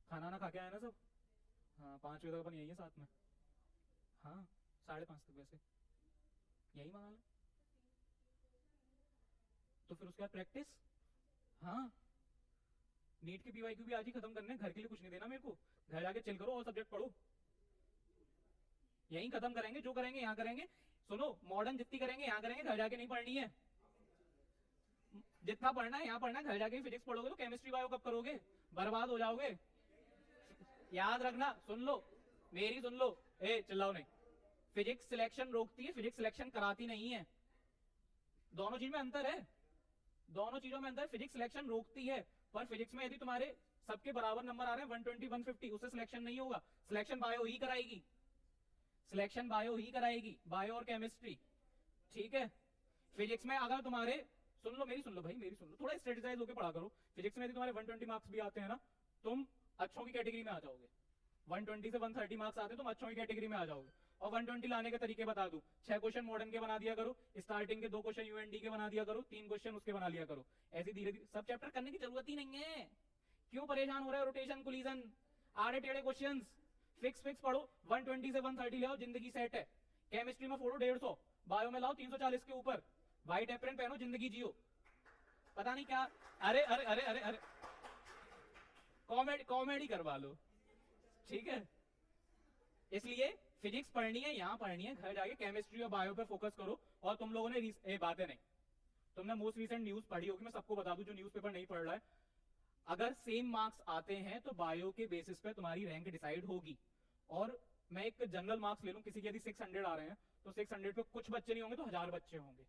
खाना ना खा के आए ना सब? हाँ 5 बजे तक अपन यही है साथ में। हाँ 5:30 तक वैसे यही मंगा लें, तो फिर उसके बाद प्रैक्टिस। हाँ नीट के पीवाईक्यू भी आज ही खत्म करने, घर के लिए कुछ नहीं देना मेरे को, घर जाके चिल करो और सब्जेक्ट पढ़ो। यही खत्म करेंगे, जो करेंगे यहाँ करेंगे। सुनो, मॉडर्न जितनी करेंगे यहाँ करेंगे, घर जाके नहीं पढ़नी है। जितना पढ़ना है यहाँ पढ़ना है, घर जाके फिजिक्स पढ़ोगे तो केमिस्ट्री बायो कब करोगे? बर्बाद हो जाओगे। याद रखना, सुन लो मेरी, सुन लो, ए चिल्लाओ नहीं। फिजिक्स सिलेक्शन रोकती है, फिजिक्स सिलेक्शन कराती नहीं है। दोनों चीज में अंतर है, दोनों चीजों में अंतर। फिजिक्स सिलेक्शन रोकती है, पर फिजिक्स में यदि तुम्हारे सबके बराबर नंबर आ रहे हैं 120 150, उससे सिलेक्शन नहीं होगा। सिलेक्शन बायो ही कराएगी, सिलेक्शन बायो ही कराएगी, बायो और केमिस्ट्री। ठीक है, फिजिक्स में अगर तुम्हारे, सुन लो मेरी, सुन लो भाई मेरी, सुन लो, थोड़ा स्ट्रेटेजाइज होकर पढ़ा करो। फिजिक्स में यदि तुम्हारे 120 मार्क्स भी आते हैं ना, तुम अच्छों की कैटेगरी में आ जाओगे। 120 से 130 मार्क्स आते हैं, तुम अच्छों की कैटेगरी में आ जाओगे। और 120 लाने के तरीके बता दूं, 6 क्वेश्चन मॉडर्न के बना दिया करो, स्टार्टिंग के 2 क्वेश्चन यूएनडी के बना दिया करो, 3 क्वेश्चन उसके बना लिया करो। ऐसे धीरे धीरे सब चैप्टर करने की जरूरत ही नहीं है। क्यों परेशान हो रहे हो? रोटेशन, कोलिजन, आड़े टेढ़े क्वेश्चंस, फिक्स फिक्स पढ़ो। 120 से 130 ले आओ, जिंदगी सेट है। केमिस्ट्री में फोड़ो 150, बायो में लाओ 340 के ऊपर, व्हाइट एप्रन पहनो, जिंदगी जियो। पता नहीं क्या, अरे अरे अरे अरे अरे, कॉमेडी कॉमेडी करवा लो, ठीक है। इसलिए फिजिक्स पढ़नी है, यहां पढ़नी है, घर जाके केमिस्ट्री और बायो पे फोकस करो। और तुम लोगों ने बातें नहीं, तुमने मोस्ट रिसेंट न्यूज पढ़ी होगी, मैं सबको बता दूं जो न्यूज़पेपर नहीं पढ़ रहा है। अगर सेम मार्क्स आते हैं तो बायो के बेसिस पे तुम्हारी रैंक डिसाइड होगी। और मैं एक जनरल मार्क्स ले लूं, किसी के यदि 600 आ रहे हैं तो 600 पे कुछ बच्चे नहीं होंगे तो 1000 बच्चे होंगे,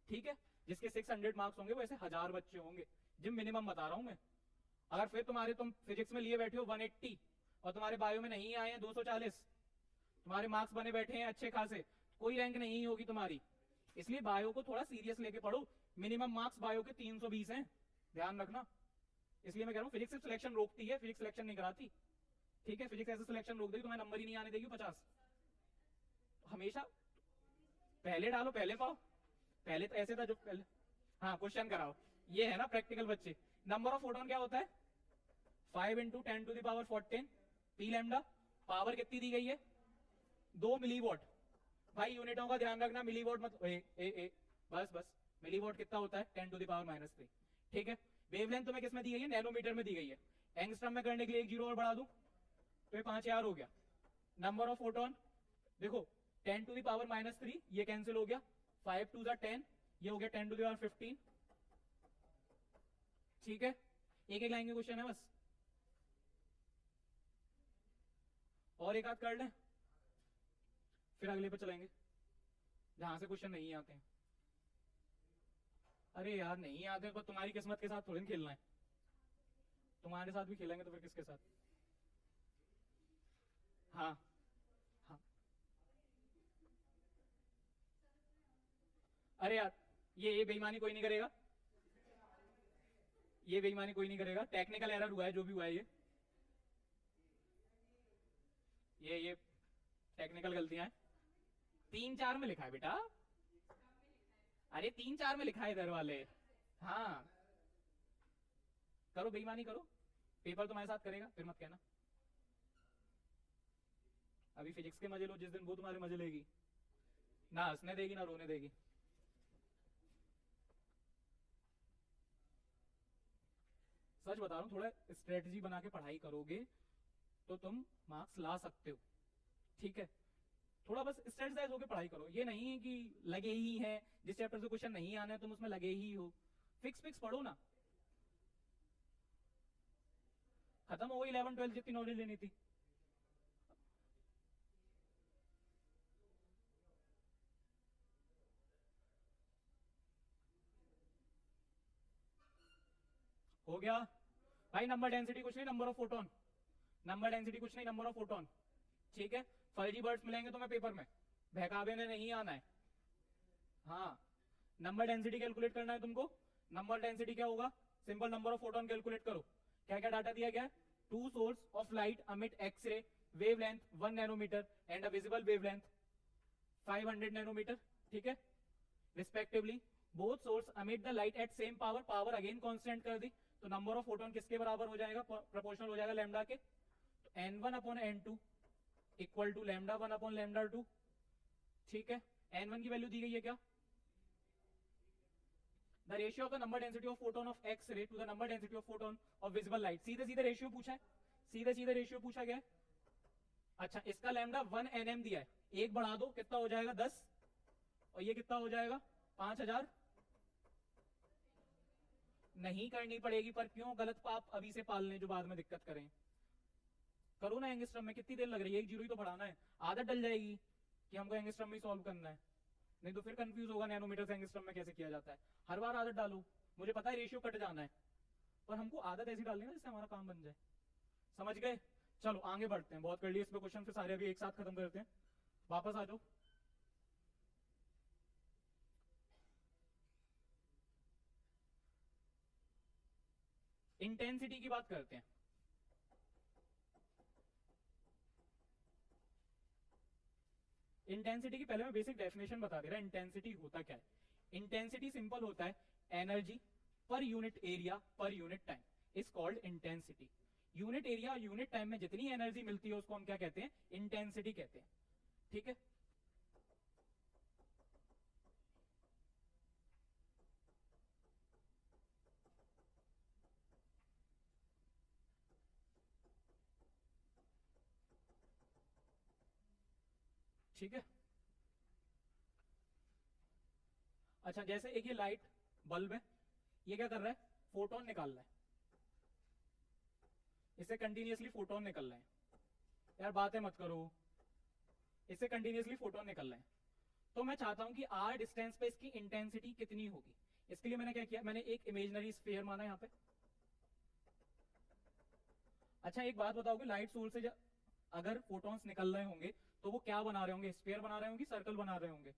ठीक है। जिसके 600 मार्क्स होंगे वैसे 1000 बच्चे होंगे, जिम मिनिमम बता रहा हूं मैं। अगर फिर तुम फिजिक्स में लिए बैठे हो 180 और तुम्हारे बायो में नहीं आए हैं 240, तुम्हारे मार्क्स बने बैठे हैं अच्छे खासे, कोई रैंक नहीं होगी तुम्हारी। इसलिए बायो को थोड़ा सीरियस लेके पढ़ो। मिनिमम मार्क्स बायो के 320 हैं, ध्यान रखना। इसलिए मैं कह रहा हूं फिजिक्स सिर्फ सिलेक्शन रोकती है, फिजिक्स सिलेक्शन नहीं कराती, ठीक है। फिजिक्स ऐसे सिलेक्शन रोक देगी, तुम्हें नंबर ही नहीं आने देगी 50। हमेशा पहले डालो पहले पाओ, पहले तो ऐसे था जो पहले। हाँ क्वेश्चन कराओ, ये है ना प्रैक्टिकल बच्चे। नंबर ऑफ फोटोन क्या होता है? 5 इंटू 10⁻14 पी लैम्डा। पावर कितनी दी गई है? 2 मिलीवॉट। भाई यूनिटों का ध्यान रखना, मिलीवॉट मत बस बस, मिलीवॉट कितना होता है? 10⁻³ ठीक है। वेवलेंथ तुम्हें किस में दी गई है? नैनोमीटर में दी गई है। एंगस्ट्रम में करने के लिए एक जीरो और बढ़ा दूं तो ये 5000 हो गया। नंबर ऑफ फोटोन देखो 10⁻³ ये कैंसिल हो गया, 5 2 10, ये हो गया 10⁻15, ठीक है। एक एक लाइन के क्वेश्चन है बस, और एक आध कर लें फिर अगले पे चलेंगे जहां से क्वेश्चन नहीं आते हैं। अरे यार नहीं आते पर तुम्हारी किस्मत के साथ थोड़ी ना खेलना है, तुम्हारे साथ भी खेलेंगे तो फिर किसके साथ? हाँ हाँ, अरे यार ये बेईमानी कोई नहीं करेगा, ये बेईमानी कोई नहीं करेगा। टेक्निकल एरर हुआ है जो भी हुआ है, ये टेक्निकल गलतियां हैं। 3 4 में लिखा है बेटा, अरे 3 4 में लिखा है इधर वाले। हाँ करो बेईमानी करो, पेपर तुम्हारे साथ करेगा फिर मत कहना। अभी फिजिक्स के मजे लो, जिस दिन वो तुम्हारे मजे लेगी, ना हंसने देगी ना रोने देगी। सच बता रहा हूं, थोड़ा स्ट्रेटजी बना के पढ़ाई करोगे तो तुम मार्क्स ला सकते हो, ठीक है। थोड़ा बस स्ट्रेटजाइज होकर पढ़ाई करो, ये नहीं है कि लगे ही है जिस चैप्टर से क्वेश्चन नहीं आना है तुम उसमें लगे ही हो। फिक्स फिक्स पढ़ो ना। खत्म हो गई 11 12 जितनी नॉलेज लेनी थी। हो गया भाई। नंबर डेंसिटी कुछ नहीं, number of photon. Number density कुछ नहीं, नंबर ऑफ फोटोन। ठीक है, फर्जी बर्ड्स मिलेंगे तुम्हें पेपर में, बहकावे ने नहीं आना है। हाँ, नंबर डेंसिटी कैलकुलेट करना है तुमको। नंबर डेंसिटी क्या होगा, simple number of photon calculate करो। क्या क्या डाटा दिया गया है, two source of light emit X-ray wavelength 1 nanometre and a visible wavelength 500 nanometre. ठीक है, respectively both source emit the light at same power, power again constant कर दी, तो नंबर ऑफ फोटोन किसके बराबर हो जाएगा, प्रोपोर्शनल हो जाएगा लैम्डा के। तो n1 upon n2 equal to lambda 1 upon lambda 2। ठीक है, n1 की वैल्यू दी गई है क्या, the ratio of the number density of photon of X-ray to the number density of photon of visible light. सीधे सीधे रेशियो पूछा है, सीधे सीधे रेशियो पूछा गया है। अच्छा, इसका लैम्डा 1 nm दिया है, एक बढ़ा दो कितना हो जाएगा 10, और ये कितना हो जाएगा 5000। नहीं करनी पड़ेगी, पर क्यों गलत पाप अभी से पाल लें जो बाद में दिक्कत करें। करो ना एंगस्ट्रम में, कितनी देर लग रही है, एक जीरो ही तो बढ़ाना है, आदत डल जाएगी कि हमको एंगस्ट्रम में सॉल्व करना है, नहीं तो फिर कंफ्यूज होगा नैनोमीटर से एंगस्ट्रम में कैसे किया जाता है। हर बार आदत डालो, मुझे पता है रेशियो कट जाना है, पर हमको आदत ऐसी डालनी है जिससे हमारा काम बन जाए। समझ गए, चलो आगे बढ़ते हैं, बहुत कर लिए इस पे क्वेश्चन, फिर सारे अभी एक साथ खत्म करते हैं। वापस आ जाओ। इंटेंसिटी की बात करते हैं। इंटेंसिटी की पहले मैं बेसिक डेफिनेशन बता दे रहा, इंटेंसिटी होता क्या है। इंटेंसिटी सिंपल होता है, energy per unit area per unit time is called intensity. Unit area unit time में जितनी एनर्जी मिलती है उसको हम क्या कहते हैं, इंटेंसिटी कहते हैं। ठीक है, ठीक है। अच्छा, जैसे एक ये लाइट बल्ब है, ये क्या कर रहा है, फोटोन निकाल रहा है, इससे कंटिन्यूअसली फोटोन निकल रहे हैं। यार बातें मत करो, इससे कंटिन्यूअसली फोटोन निकल रहे हैं। तो मैं चाहता हूं कि आर डिस्टेंस पे इसकी इंटेंसिटी कितनी होगी। इसके लिए मैंने क्या किया, मैंने एक इमेजिनरी स्फीयर माना यहां पे। अच्छा, एक बात बताओगे, लाइट सोर्स से अगर फोटॉन्स निकल रहे होंगे तो वो क्या बना रहे होंगे, स्फीयर बना रहे होंगे, सर्कल बना रहे होंगे।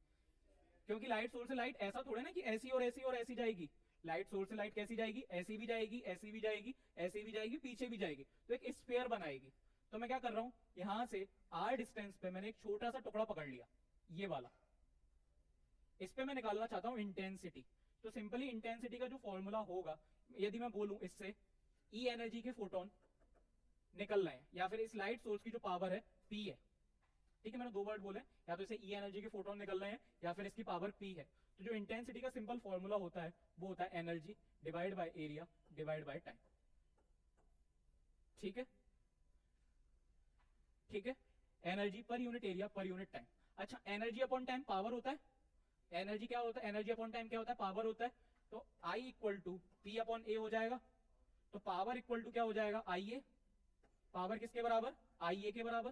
क्योंकि लाइट सोर्स से लाइट ऐसा थोड़ा ना कि ऐसी और ऐसी और ऐसी जाएगी। लाइट सोर्स से लाइट कैसी जाएगी, ऐसी भी जाएगी, ऐसी भी जाएगी, ऐसी भी जाएगी, पीछे भी जाएगी, तो एक स्फीयर बनाएगी। तो मैं क्या कर रहा हूं, यहां से आर डिस्टेंस पे मैंने एक छोटा सा टुकड़ा पकड़ लिया, ये वाला, इस पे मैं निकालना चाहता हूं इंटेंसिटी। तो सिंपली इंटेंसिटी का जो फॉर्मूला होगा, यदि मैं बोलूं इससे ई एनर्जी के फोटोन निकल रहे हैं, या फिर इस लाइट सोर्स की जो पावर है पी है। ठीक है, मैंने दो वर्ड बोले, या तो इसे ई एनर्जी के फोटोन निकल रहे हैं या फिर इसकी पावर पी है। तो जो इंटेंसिटी का सिंपल फॉर्मूला होता है वो होता है energy divide by area divide by time. ठीक है, ठीक है, energy per unit area per unit time. अच्छा, एनर्जी अपॉन टाइम पावर होता है, एनर्जी क्या होता है, एनर्जी अपॉन टाइम क्या होता है, पावर होता है। तो I equal to P upon ए हो जाएगा, तो पावर इक्वल टू क्या हो जाएगा, आई ए। पावर किसके बराबर, आई ए के बराबर।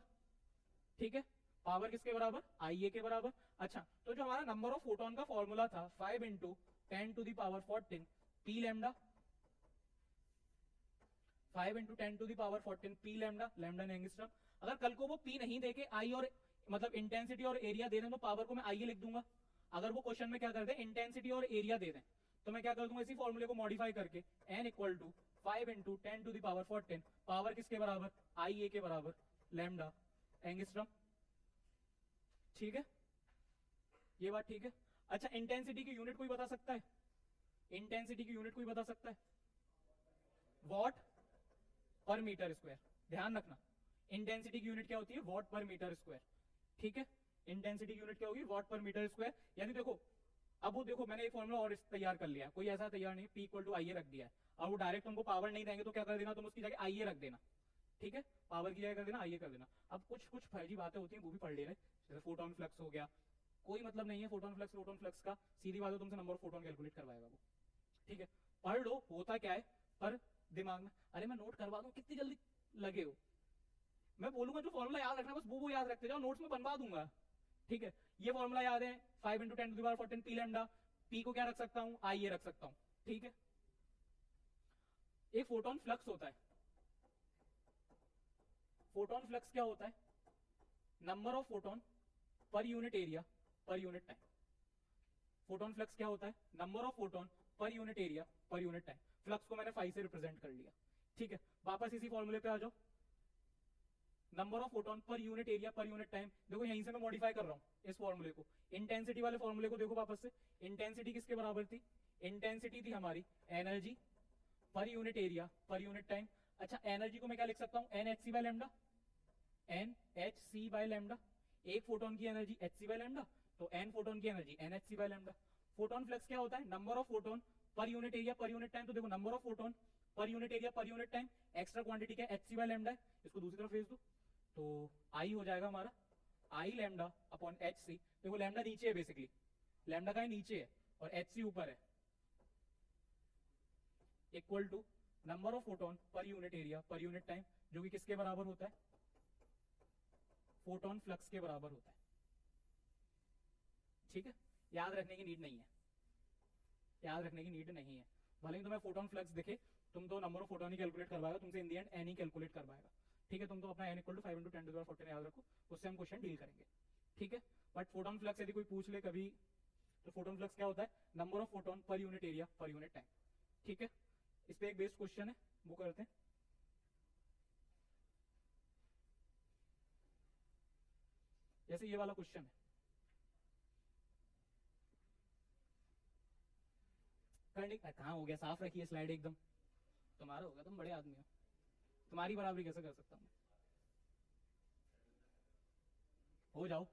ठीक है, पावर किसके बराबर, आई ए के बराबर। अच्छा, तो जो हमारा नंबर ऑफ फोटोन का फॉर्मूला था 5 into 10 to the power 14 p lambda, 5 into 10 to the power 14 p lambda, lambda angstrom. अगर कल को वो पी नहीं देके आई और मतलब इंटेंसिटी और एरिया दे दें तो पावर को मैं आई ए लिख दूंगा। अगर वो क्वेश्चन में क्या कर दें, इंटेंसिटी और एरिया दे दें, तो मैं क्या कर दूंगा, इसी फॉर्मूले को मॉडिफाई करके n equal to 5 into 10 to the power 14 power किसके बराबर, आई ए के बराबर, लैम्डा एंगस्ट्रम। ठीक है, ये बात ठीक है। अच्छा, इंटेंसिटी की यूनिट कोई बता सकता है, इंटेंसिटी की यूनिट कोई बता सकता है, वॉट पर मीटर स्क्वायर। ध्यान रखना, इंटेंसिटी की यूनिट क्या होती है, वॉट पर मीटर स्क्वायर। ठीक है, इंटेंसिटी की यूनिट क्या होगी, वॉट पर मीटर स्क्वायर। यानी देखो, अब वो देखो मैंने एक फॉर्मूला और तैयार कर लिया, कोई ऐसा तैयार नहीं, पी इक्वल टू आई ए रख दिया है। अब वो डायरेक्ट तुमको पावर नहीं देंगे तो क्या कर देना, तुम उसकी जगह आई ए रख देना। ठीक है, पावर की जगह कर देना, आई ए कर देना। अब कुछ कुछ फर्जी बातें होती हैं वो भी पढ़ ले रहे, जैसे फोटोन फ्लक्स हो गया, कोई मतलब नहीं है फोटोन फ्लक्स का, सीधी बात है तुमसे नंबर ऑफ फोटोन कैलकुलेट करवाएगा वो। ठीक है, पढ़ लो होता क्या है, पर दिमाग में, अरे मैं नोट करवा दूं, कितनी जल्दी लगे हो। मैं बोलूंगा जो फॉर्मूला याद रखना बस वो याद रखते जाओ, नोट्स में बनवा दूंगा, ठीक है। ये फॉर्मूला याद है 5 × 10⁻14 पी लैम्डा, पी को क्या रख सकता हूं, आई ये रख सकता हूं, ठीक है। एक फोटोन फ्लक्स होता है, फोटोन फ्लक्स क्या होता है, number of photon per unit area per unit time. Photon flux क्या होता है, number of photon per unit area per unit time. Flux को मैंने 5 से रिप्रेजेंट कर लिया, ठीक है। वापस इसी फॉर्मूले पे आ जाओ, number of photon per unit area per unit time. देखो यहीं से मैं मॉडिफाई कर रहा हूं इस फॉर्मूले को, इंटेंसिटी वाले फॉर्मूले को देखो वापस से। इंटेंसिटी किसके बराबर थी, इंटेंसिटी थी हमारी energy per unit area per unit time. अच्छा एनर्जी को मैं क्या लिख सकता हूं, n h c by lambda, n h c by lambda. एक फोटोन की energy h c by lambda, तो एन फोटोन की energy n h c by lambda. Photon flux क्या होता है, number of photon per unit area per unit time. तो देखो number of photon per unit area per unit time, extra quantity क्या H c by lambda है, इसको दूसरी तरफ भेज दो तो आई हो जाएगा हमारा आई लैम्डा अपॉन एच सी। देखो लैम्डा नीचे है, बेसिकली लैम्डा का नीचे है और एच सी ऊपर है, equal to number of photon per unit area per unit time, जो कि किसके बराबर होता है, फोटोन फ्लक्स के बराबर होता है, ठीक है। याद रखने की नीड नहीं है, याद रखने की नीड नहीं है। भले ही तुम्हें फोटोन फ्लक्स दिखे, तुम तो number of photon he calculate करवाएगा तुमसे, इन दी एंड एन ही कैलकुलेट करवाएगा, ठीक है। तुम तो अपना n = 5 × 10⁻14 याद रखो, उससे हम क्वेश्चन डील करेंगे, ठीक है। बट फोटोन फ्लक्स यदि कोई पूछ ले कभी, तो फोटोन फ्लक्स क्या होता है, number of photon per unit area per unit time, ठीक है। इस पे एक बेस्ड क्वेश्चन है, वो करते हैं। जैसे ये वाला क्वेश्चन है, करने कहां हो गया, साफ रखिए स्लाइड एकदम, तुम्हारा होगा, तुम बड़े आदमी हो, तुम्हारी बराबरी कैसे कर सकता हूं, हो जाओ।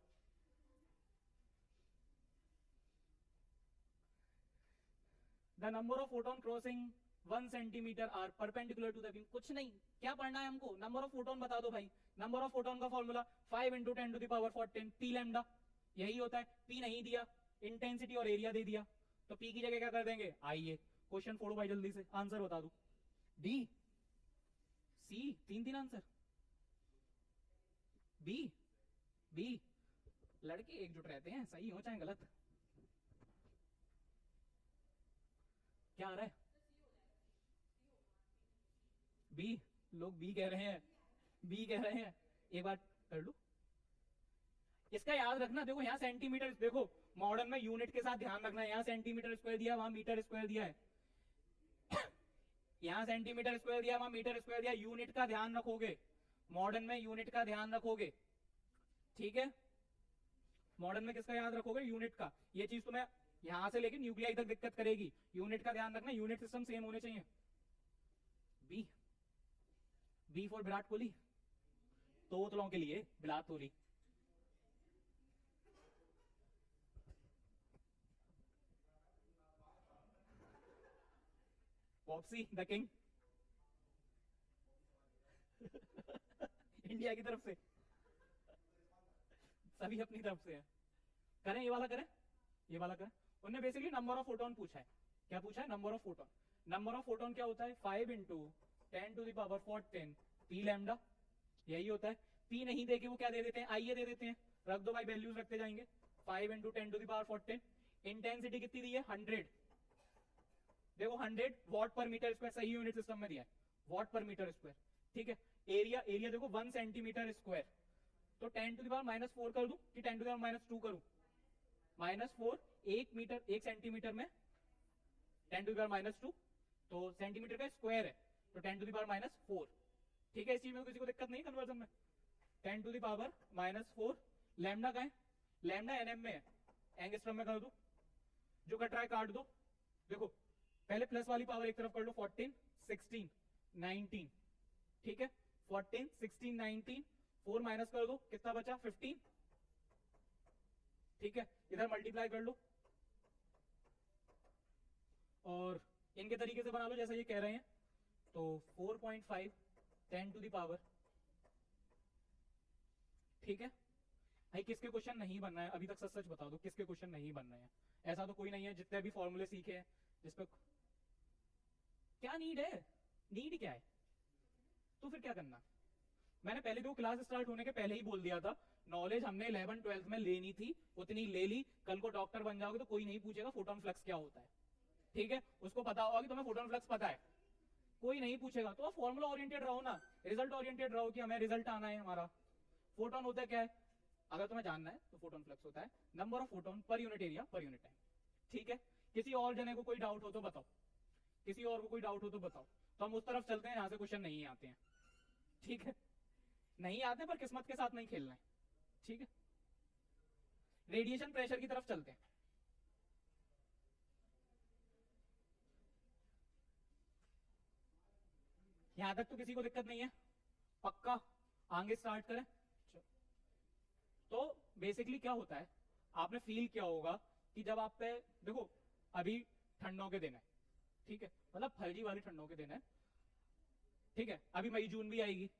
The number of photon crossing 1 centimetre are perpendicular to the beam. कुछ नहीं, क्या पढ़ना है हमको, नंबर ऑफ फोटोन बता दो भाई। नंबर ऑफ फोटोन का फॉर्मूला 5 × 10⁻14 पी लैम्डा, यही होता है। पी नहीं दिया, इंटेंसिटी और एरिया दे दिया, तो पी की जगह क्या कर देंगे, आइए क्वेश्चन फोड़ो भाई जल्दी से, आंसर बता दो। D C, 3 answer, B B. लड़के एकजुट रहते हैं, सही हो चाहे गलत। क्या आ रहा है, बी, लोग बी कह रहे हैं, बी कह रहे हैं, एक बार कर लू। इसका याद रखना, देखो यहाँ सेंटीमीटर, देखो मॉडर्न में यूनिट के साथ ध्यान रखना, यहाँ सेंटीमीटर स्क्वायर दिया, वहां मीटर स्क्वायर दिया है, यहाँ सेंटीमीटर स्क्वायर दिया, वहां मीटर स्क्वायर दिया, यूनिट का ध्यान रखोगे, मॉडर्न में यूनिट का ध्यान रखोगे, ठीक है। मॉडर्न में किसका याद रखोगे, यूनिट का। ये चीज तुम्हें यहां से लेके न्यूक्लियाई तक दिक्कत करेगी, यूनिट का ध्यान रखना, यूनिट सिस्टम सेम होने चाहिए। B, B for Virat Kohli, तोतलों के लिए विराट कोहली। पॉप्सी द किंग इंडिया की तरफ से, सभी अपनी तरफ से है। करें ये वाला, करें ये वाला, करें। उन्होंने बेसिकली नंबर ऑफ फोटोन पूछा है, क्या पूछा है, number of photon. Number of photon क्या होता है, 5 × 10⁻14 पी लैम्डा, यही होता है। पी नहीं देके वो क्या दे देते हैं, आइए दे देते हैं, रख दो भाई, वैल्यूज रखते जाएंगे। 5 × 10⁻14, इंटेंसिटी कितनी दी है, 100, देखो 100 वॉट पर मीटर स्क्वायर, सही यूनिट सिस्टम में दिया है, वॉट पर मीटर स्क्वायर, ठीक है। एरिया, एरिया देखो 1 सेंटीमीटर स्क्वायर, तो 10⁻⁻4 कर दूं कि 10⁻⁻2 करूं, -4, 1 सेंटीमीटर में 10⁻⁻2, तो सेंटीमीटर का स्क्वायर है, तो 10⁻⁻4, ठीक है। इस चीज में किसी को दिक्कत नहीं कन्वर्जन में, 10⁻⁻4। लैम्डा का है, लैम्डा एनएम में है, एंगस्ट्रम में कर दो, जो कट रहा है काट दो। देखो पहले प्लस वाली पावर एक तरफ कर लो, 14, 16, 19, ठीक है। 14, 16, 19, 4 माइनस कर दो, कितना बचा, 15, ठीक है। इधर मल्टीप्लाई कर लो और इनके तरीके से बना लो जैसा ये कह रहे हैं, तो 4.5 10⁻, ठीक है भाई। किसके क्वेश्चन नहीं बनना है अभी तक, सच सच बता दो, किसके क्वेश्चन नहीं बन रहे हैं। ऐसा तो कोई नहीं है, जितने भी फॉर्मूले सीखे हैं जिसपे, क्या नीड है, नीड क्या है, तो फिर क्या करना? मैंने पहले तो क्लास स्टार्ट होने के पहले ही बोल दिया था, नॉलेज हमने 11 12th में लेनी थी, उतनी ले ली। कल को डॉक्टर बन जाओगे तो कोई नहीं पूछेगा फोटोन फ्लक्स क्या होता है, ठीक है? उसको पता होगा कि तुम्हें फोटोन फ्लक्स पता है, कोई नहीं पूछेगा। तो फॉर्मुला ओरिएंटेड रहो ना, रिजल्ट ओरिएंटेड रहो कि हमें रिजल्ट आना है हमारा। फोटोन होता क्या है अगर तुम्हें जानना है तो फोटोन फ्लक्स होता है number of photon per unit area per unit time, ठीक है? किसी और जने को कोई डाउट हो तो बताओ, किसी और को कोई डाउट हो तो बताओ, तो हम उस तरफ चलते हैं जहां से क्वेश्चन नहीं आते हैं, ठीक है? नहीं आते पर किस्मत के साथ नहीं खेलना है, ठीक है? रेडिएशन प्रेशर की तरफ चलते हैं। यहां तक तो किसी को दिक्कत नहीं है, पक्का? आगे स्टार्ट करें। तो बेसिकली क्या होता है, आपने फील किया होगा कि जब आप पे देखो, अभी ठंडों के दिन है, ठीक है? मतलब फर्जी वाली ठंडों के दिन है, ठीक है? अभी मई जून भी आएगी,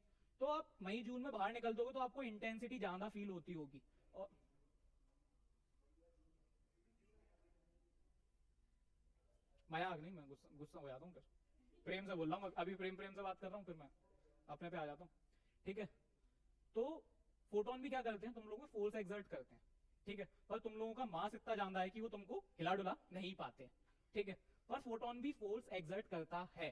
तो आप मई जून में बाहर निकलते हो तो आपको इंटेंसिटी ज्यादा फील होती होगी। और मजाक नहीं, मैं गुस्सा हो जाता हूँ, फिर प्रेम से बोल रहा हूँ, अभी प्रेम प्रेम से बात कर रहा हूँ, फिर मैं अपने पे आ जाता हूँ, ठीक है? तो फोटोन भी क्या करते हैं, तुम लोगों को फोर्स एक्सर्ट करते हैं, ठीक है? पर तुम लोगों का मास इतना ज्यादा है कि वो तुमको हिला डुला नहीं पाते, ठीक है? पर फोटोन भी फोर्स एक्सर्ट करता है।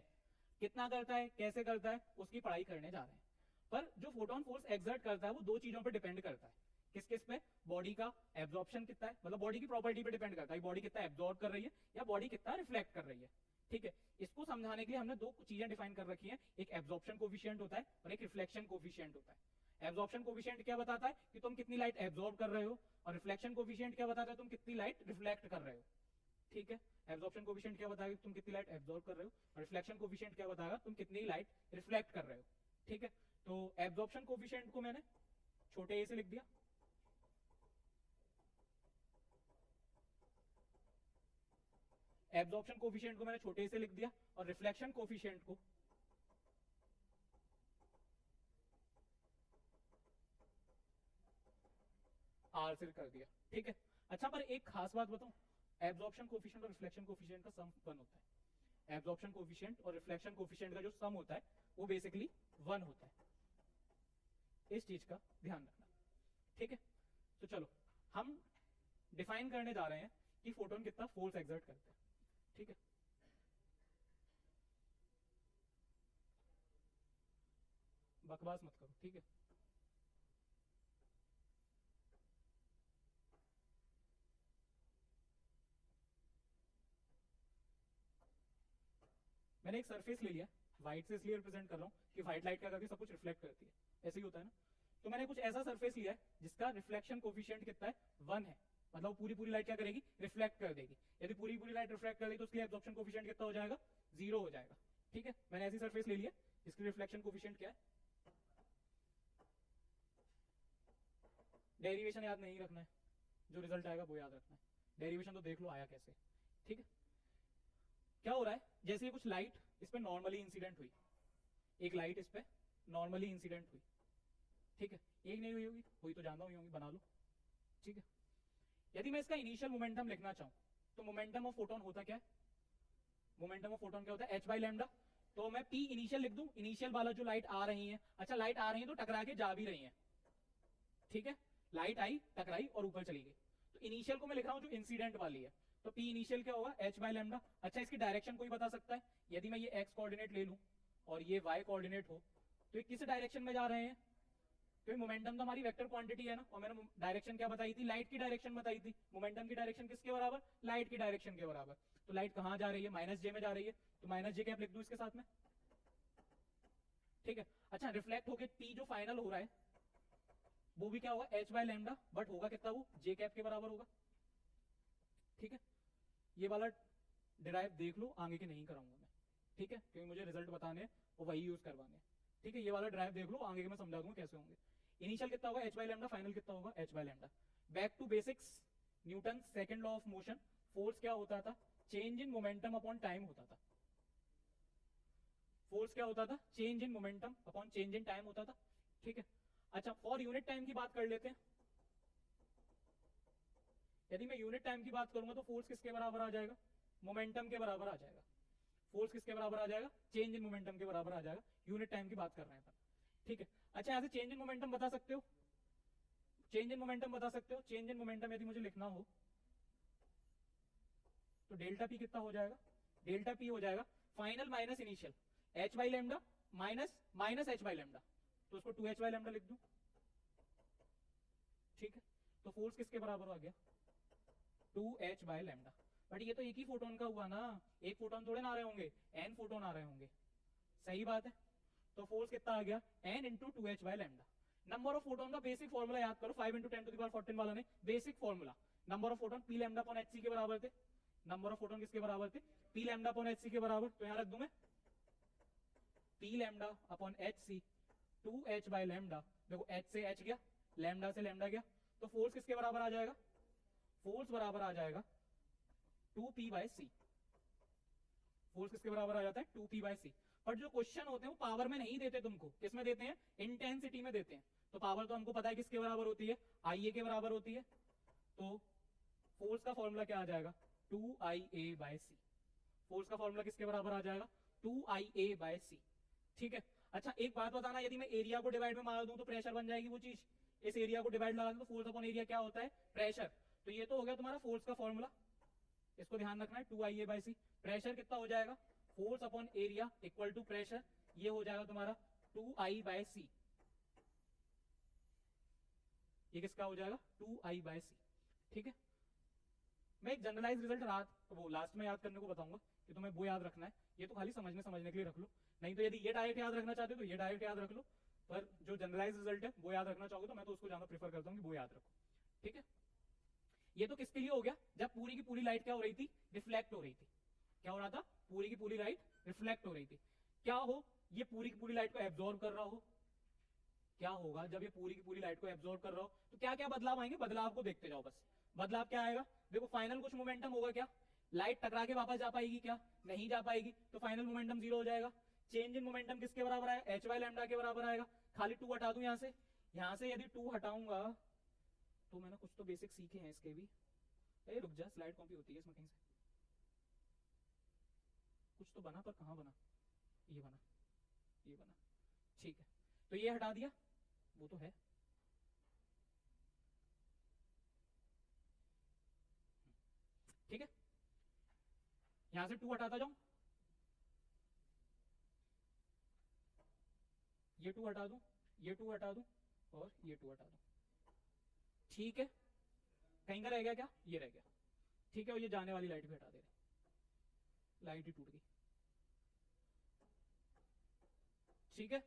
कितना करता है, कैसे करता है, उसकी पढ़ाई करने जा रहे हैं। पर जो फोटोन फोर्स एक्सर्ट करता है वो दो चीजों पर डिपेंड करता है। किस किस पे? बॉडी का एब्जॉर्प्शन कितना है, मतलब बॉडी की प्रॉपर्टी पे डिपेंड करता है, बॉडी कितना एब्जॉर्ब कर रही है या बॉडी कितना रिफ्लेक्ट कर रही है, ठीक है? इसको समझाने के लिए हमने दो चीजें डिफाइन कर रखी हैं, एक एब्जॉर्प्शन कोफिशिएंट होता है और एक रिफ्लेक्शन कोफिशिएंट होता है। एब्जॉर्प्शन कोफिशिएंट क्या बताता है कि तुम कितनी लाइट एब्जॉर्ब कर रहे हो, और रिफ्लेक्शन कोफिशिएंट क्या बताता है तुम कितनी लाइट रिफ्लेक्ट कर रहे हो, ठीक है? एब्जॉर्प्शन कोफिशिएंट क्या बताएगा तुम कितनी लाइट एब्जॉर्ब कर रहे हो, और रिफ्लेक्शन कोफिशिएंट क्या बताएगा तुम कितनी लाइट रिफ्लेक्ट कर रहे हो, ठीक है? तो एब्जॉर्प्शन कोफिशिएंट को मैंने छोटे ए से लिख दिया, एब्जॉर्प्शन कोफिशिएंट को मैंने छोटे ए से लिख दिया, और रिफ्लेक्शन कोफिशिएंट को आर से कर दिया, ठीक है? अच्छा, पर एक खास बात बताऊं, एब्जॉर्प्शन कोफिशिएंट और रिफ्लेक्शन कोफिशिएंट का सम 1 होता है। एब्जॉर्प्शन कोफिशिएंट और रिफ्लेक्शन कोफिशिएंट का जो सम होता है वो बेसिकली 1 होता है। इस चीज का ध्यान रखना, ठीक है? तो चलो हम डिफाइन करने जा रहे हैं कि फोटोन कितना फोर्स एक्सर्ट करते हैं, ठीक है? बकवास मत करो, ठीक है? मैंने एक सरफेस ले लिया, व्हाइट से इसलिए रिप्रेजेंट कर रहा हूं कि व्हाइट लाइट क्या करती है, सब कुछ रिफ्लेक्ट करती है, ऐसे ही होता है ना? तो मैंने कुछ ऐसा सरफेस लिया है जिसका रिफ्लेक्शन कोफिशिएंट कितना है, 1 है। मतलब पूरी पूरी लाइट क्या करेगी, रिफ्लेक्ट कर देगी। यदि पूरी पूरी लाइट रिफ्लेक्ट कर देगी तो उसके लिए एब्जॉर्प्शन कोफिशिएंट कितना हो जाएगा, 0 हो जाएगा, ठीक है? मैंने ऐसी सरफेस ले लिया, इसकी रिफ्लेक्शन कोफिशिएंट क्या है, डेरिवेशन याद नहीं रखना है, जो रिजल्ट आएगा वो याद रखना है। डेरिवेशन तो देख लो आया कैसे, ठीक है? क्या हो रहा है, जैसे ये कुछ लाइट इस पे नॉर्मली इंसिडेंट हुई, एक लाइट इस पे नॉर्मली इंसिडेंट हुई, ठीक है? एक नहीं हुई होगी, हुई तो जानता हूँ, बना लो, ठीक है? यदि मैं इसका इनिशियल मोमेंटम लिखना चाहूं तो मोमेंटम ऑफ फोटोन होता क्या है, मोमेंटम ऑफ फोटोन क्या होता है, एच बाई लैम्डा। तो मैं पी इनिशियल लिख दूं, इनिशियल वाला जो लाइट आ रही है, अच्छा लाइट आ रही है तो टकरा के जा भी रही है, ठीक है? लाइट आई, टकराई और ऊपर चली गई, तो इनिशियल को मैं लिख रहा हूं जो इंसिडेंट वाली है, तो पी इनिशियल क्या होगा, एच बाई लैम्डा। अच्छा, इसकी डायरेक्शन कोई बता सकता है? यदि मैं ये एक्स कोऑर्डिनेट ले लूं और ये वाई कोऑर्डिनेट हो तो ये किस डायरेक्शन में जा रहे हैं, क्योंकि मोमेंटम तो हमारी वेक्टर क्वांटिटी है ना, और मैंने डायरेक्शन क्या बताई थी, लाइट की डायरेक्शन बताई थी। मोमेंटम की डायरेक्शन किसके बराबर, लाइट की डायरेक्शन के बराबर। तो लाइट कहां जा रही है, माइनस जे में जा रही है, तो माइनस जे कैप लिख दूं इसके साथ में, ठीक है? अच्छा, रिफ्लेक्ट होके पी जो फाइनल हो रहा है वो भी क्या होगा, एच बाय लैम्डा, बट होगा कितना, वो जे कैप के बराबर होगा, ठीक है? ये वाला डिराइव देख लो, आगे के नहीं कराऊंगा मैं, ठीक है? क्योंकि मुझे रिजल्ट बताने और वही यूज करवाने, ठीक है? ये वाला ड्राइव देख लो, आगे के मैं समझा दूंगा कैसे होंगे। इनिशियल कितना होगा, एच बाई लैम्डा, फाइनल कितना होगा, H by lambda. Back to basics, Newton second law of motion. Force क्या होता था, change in momentum upon time होता था। फोर्स क्या होता था, change in momentum upon change in time होता था, ठीक है? अच्छा, फॉर यूनिट टाइम की बात कर लेते हैं। यदि मैं यूनिट टाइम की बात करूंगा तो फोर्स किसके बराबर आ जाएगा, मोमेंटम के बराबर आ जाएगा। फोर्स किसके बराबर आ जाएगा, चेंज इन मोमेंटम के बराबर आ जाएगा, यूनिट टाइम की बात कर रहे हैं अपन, ठीक है। अच्छा यहां से चेंज इन मोमेंटम बता सकते हो, चेंज इन मोमेंटम बता सकते हो, चेंज इन मोमेंटम यदि मुझे लिखना हो तो डेल्टा पी कितना हो जाएगा, डेल्टा पी हो जाएगा final minus initial, H by lambda minus minus H by lambda, तो उसको 2h बाई लेमडा लिख दूं, ठीक है। तो फोर्स किसके बराबर आ गया, 2h बाई लेमडा। बट ये तो एक ही फोटोन का हुआ ना, एक फोटोन थोड़े ना आ रहे होंगे, n फोटोन आ रहे होंगे, सही बात है। तो फोर्स कितना आ गया, n into 2h by lambda. Number of photon का बेसिक फॉर्मूला याद करो, 5 इंटू 10 टू द पावर 14 वाला ने, basic formula number of photon P lambda upon HC के बराबर थे, नंबर ऑफ फोटोन किसके बराबर थे, पी लैम्डा अपॉन एचसी के बराबर, तो यहां रख दूं मैं P lambda upon HC 2h by lambda, देखो h से h गया, लैम्डा से लैम्डा गया, तो फोर्स किसके बराबर आ जाएगा, फोर्स बराबर आ जाएगा 2p बाई सी, फोर्स किसके बराबर आ जाता है 2p बाई सी। पर जो क्वेश्चन होते हैं वो पावर में नहीं देते तुमको, किस में देते हैं, इंटेंसिटी में देते हैं। तो पावर तो हमको पता है किसके बराबर होती है, IA के बराबर होती है, तो फोर्स का फॉर्मूला क्या आ जाएगा 2IA बाई सी, फोर्स का फॉर्मूला किसके बराबर आ जाएगा 2IA बाई सी, ठीक है। अच्छा एक बात बताना, यदि मैं एरिया को डिवाइड में मार दूं तो प्रेशर बन जाएगी वो चीज, इस एरिया को डिवाइड लगा दूं तो फोर्स अपॉन एरिया क्या होता है, प्रेशर। तो ये तो हो गया तुम्हारा फोर्स का फॉर्मूला, इसको ध्यान रखना है 2IA बाई सी। प्रेशर कितना हो जाएगा, force upon area equal to pressure, ये हो जाएगा तुम्हारा 2I बाई सी, ये किसका हो जाएगा 2I बाई सी, ठीक है। मैं एक जनरलाइज रिजल्ट रात वो लास्ट में याद करने को बताऊंगा कि तुम्हें वो याद रखना है, ये तो खाली समझने के लिए रख लो, नहीं तो यदि ये डायरेक्ट याद रखना चाहते हो तो ये डायरेक्ट याद रख लो, पर जो जनरलाइज रिजल्ट है वो याद रखना चाहोगे तो मैं तो उसको ज्यादा प्रीफर करता हूँ कि वो याद रखो, ठीक है। ये तो किसके लिए हो गया, जब पूरी की पूरी लाइट क्या हो रही थी, रिफ्लेक्ट हो रही थी, क्या हो रहा था, पूरी की पूरी लाइट रिफ्लेक्ट हो रही थी। क्या हो, ये पूरी की पूरी लाइट को एब्जॉर्ब कर रहा हो, क्या होगा जब ये पूरी की पूरी लाइट को एब्जॉर्ब कर रहा हो, तो क्या क्या बदलाव आएंगे, बदलाव को देखते जाओ बस। बदलाव क्या आएगा, देखो फाइनल कुछ मोमेंटम होगा, क्या लाइट टकरा के वापस जा पाएगी, क्या नहीं जा पाएगी, तो फाइनल मोमेंटम 0 हो जाएगा। चेंज इन मोमेंटम किसके बराबर आएगा, h बाई लैम्डा के बराबर आएगा। खाली 2 हटा दूं यहां से यदि 2 हटाऊंगा तो मैंने कुछ तो बेसिक सीखे हैं इसके भी, रुक जा स्लाइड कॉपी होती है इसमें कहीं से, कुछ तो बना पर कहां बना, ये बना, ये बना, ठीक है। तो ये हटा दिया, वो तो है, ठीक है। यहां से 2 हटाता जाऊं, ये 2 हटा दूं, ये 2 हटा दूं और ये 2 हटा दूं, ठीक है। कहीं का रह गया क्या, ये रह गया, ठीक है। और ये जाने वाली लाइट भी हटा दे रहे, लाइट ही टूट गई, ठीक है।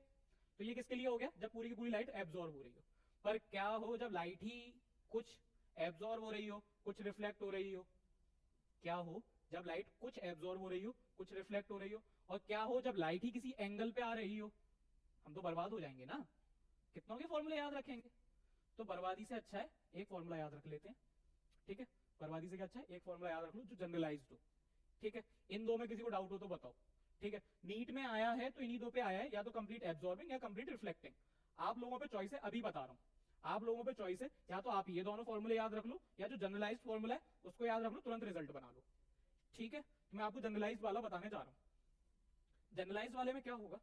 तो ये किसके लिए हो गया, जब पूरी की पूरी लाइट एब्जॉर्ब हो रही हो। पर क्या हो जब लाइट ही कुछ एब्जॉर्ब हो रही हो, कुछ रिफ्लेक्ट हो रही हो, क्या हो जब लाइट कुछ एब्जॉर्ब हो रही हो, कुछ रिफ्लेक्ट हो रही हो, और क्या हो जब लाइट ही किसी एंगल पे आ रही हो, हम तो बर्बाद हो जाएंगे ना, कितनों के फॉर्मूले याद रखेंगे। तो बर्बादी से अच्छा है एक फॉर्मूला याद रख लेते हैं, ठीक है। बर्बादी से क्या अच्छा है, एक फॉर्मूला याद रख लो जो जनरलाइज्ड हो, ठीक है। इन दो में किसी को डाउट हो तो बताओ, ठीक है। नीट में आया है तो इन्हीं दो पे आया है, या तो कंप्लीट एब्जॉर्बिंग या कंप्लीट रिफ्लेक्टिंग, आप लोगों पे चॉइस है, अभी बता रहा हूं आप लोगों पे चॉइस है, या तो आप ये दोनों फॉर्मूले याद रख लो या जो जनरलाइज्ड फॉर्मूला है उसको याद रख लो, तुरंत रिजल्ट बना लो, ठीक है। तो मैं आपको जनरलाइज्ड वाला बताने जा रहा हूं। जनरलाइज्ड वाले में क्या होगा,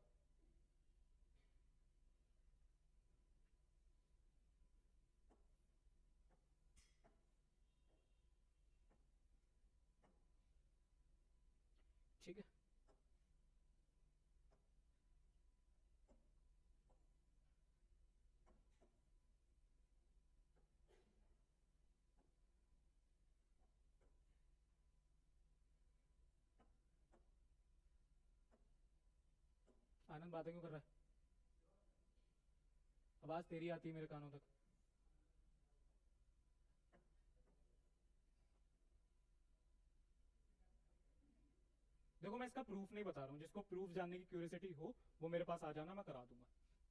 ठीक है। आनंद बातें क्यों कर रहा है, आवाज तेरी आती है मेरे कानों तक। देखो मैं इसका प्रूफ नहीं बता रहा हूं, जिसको प्रूफ जानने की क्यूरियोसिटी हो वो मेरे पास आ जाना, मैं करा दूंगा,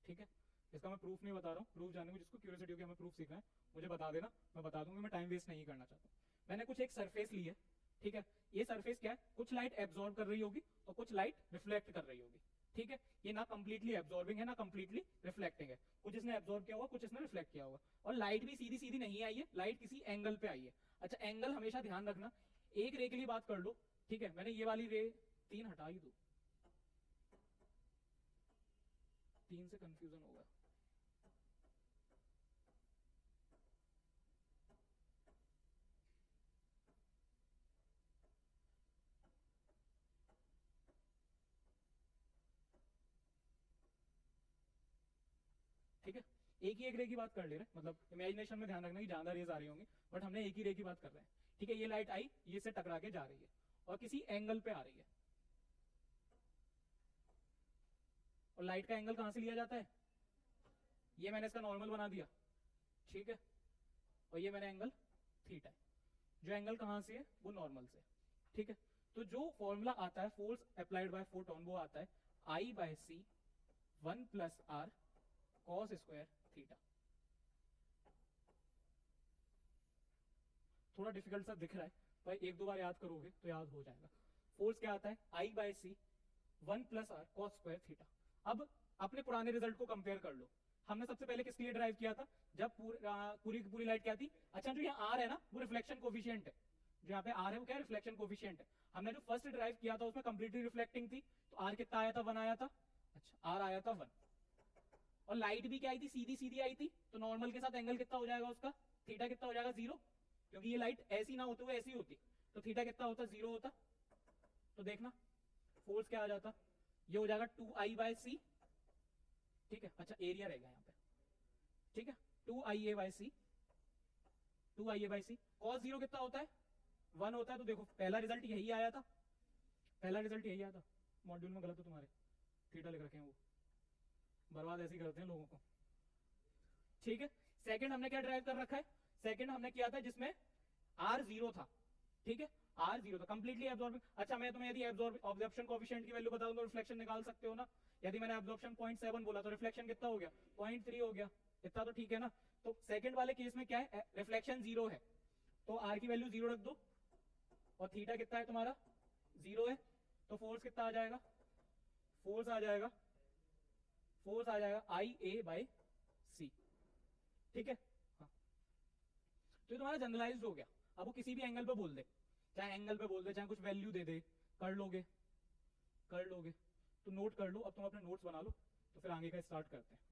ठीक है। इसका मैं प्रूफ नहीं बता रहा हूँ, प्रूफ जानने को जिसको क्यूरियोसिटी हो कि हमें प्रूफ सीखना है मुझे बता देना, मैं बता दूंगा, मैं टाइम वेस्ट नहीं करना चाहता। मैंने कुछ एक सरफेस ली है, ठीक है। ये सरफेस क्या है, कुछ लाइट एब्जॉर्ब कर रही होगी और कुछ लाइट रिफ्लेक्ट कर रही होगी, ठीक है। ये ना कंप्लीटली एब्जॉर्बिंग है ना कंप्लीटली रिफ्लेक्टिंग है, कुछ इसने एब्जॉर्ब किया होगा कुछ इसने रिफ्लेक्ट किया होगा, और लाइट भी सीधी सीधी नहीं आई है, लाइट किसी एंगल पे आई है। अच्छा एंगल हमेशा ध्यान रखना, एक रे के लिए बात कर लो, ठीक है। मैंने ये वाली रे 3 हटा ही दो, 3 से कंफ्यूजन होगा। ठीक है, एक ही एक रे की बात कर ले रहे, मतलब इमेजिनेशन में ध्यान रखना कि ज्यादा रेज आ रही होंगी, बट हमने एक ही रे की बात कर रहे हैं। ठीक है, ये लाइट आई, ये से टकरा के जा रही है और किसी एंगल पे आ रही है, और लाइट का एंगल कहां से लिया जाता है, ये मैंने इसका नॉर्मल बना दिया, ठीक है, और ये मैंने एंगल थीटा है, जो एंगल कहां से है, वो नॉर्मल से। ठीक है, तो जो फॉर्मूला आता है फोर्स अप्लाइड बाय फोटोन, वो आता है I by C 1 plus R cos square theta. थोड़ा डिफिकल्ट सा दिख रहा है, पर एक दो बार याद करोगे तो याद हो जाएगा। फोर्स क्या आता है, I by C 1 plus R cos square theta. अब अपने पुराने रिजल्ट को कंपेयर कर लो, हमने सबसे पहले किसके लिए ड्राइव किया था, जब पूरी की पूरी लाइट क्या थी, अच्छा जो यहाँ आर है ना वो रिफ्लेक्शन कोफिशिएंट है, जो यहाँ पे आर है वो क्या है, रिफ्लेक्शन कोफिशिएंट है। हमने जो फर्स्ट ड्राइव किया था उसमें कंप्लीटली रिफ्लेक्टिंग थी, तो आर कितना आया था, 1 आया था। अच्छा, आर आया था 1, और लाइट भी क्या आई थी, सीधी सीधी आई थी, तो नॉर्मल के साथ एंगल कितना हो जाएगा उसका, थीटा कितना हो जाएगा, 0, क्योंकि ये लाइट ऐसी ना होते हुए ऐसी होती, तो थीटा कितना होता, 0 होता। तो देखना फोर्स क्या आ जाता, ये हो जाएगा 2I बाय सी। ठीक है, अच्छा एरिया रहेगा यहाँ पे, ठीक है, 2IA बाय सी, 2IA बाय सी। कॉस 0 कितना होता है, 1 होता है। तो देखो पहला रिजल्ट यही आया था, पहला रिजल्ट यही आया था। मॉड्यूल में गलत है तुम्हारे, थीटा लिख रखे हैं, वो बर्बाद ऐसे ही करते हैं लोगों को। ठीक है, सेकंड हमने क्या ड्राइव कर रखा है, सेकंड हमने किया था जिसमें आर 0 था। ठीक है, आर 0 था, कंप्लीटली एब्जॉर्बिंग। अच्छा, मैं तुम्हें यदि ऑब्जॉर्प्शन कोएफिशिएंट की वैल्यू बताऊं तो रिफ्लेक्शन निकाल सकते हो ना। यदि मैंने एब्जॉर्प्शन 0.7 बोला तो रिफ्लेक्शन कितना हो गया, 0.3 हो गया, इतना तो ठीक है ना। तो सेकंड वाले केस में क्या है, रिफ्लेक्शन 0 है, तो आर की वैल्यू 0 रख दो, और थीटा कितना है तुम्हारा, 0 है, तो फोर्स कितना आ जाएगा, फोर्स आ जाएगा, फोर्स आ जाएगा IA बाय सी। ठीक है, हाँ, तो ये तुम्हारा जनरलाइज्ड हो गया। अब वो किसी भी एंगल पे बोल दे, चाहे एंगल पे बोल दे, चाहे कुछ वैल्यू दे दे, कर लोगे, कर लोगे। तो नोट कर लो, अब तुम अपने नोट्स बना लो, तो फिर आगे का स्टार्ट करते हैं।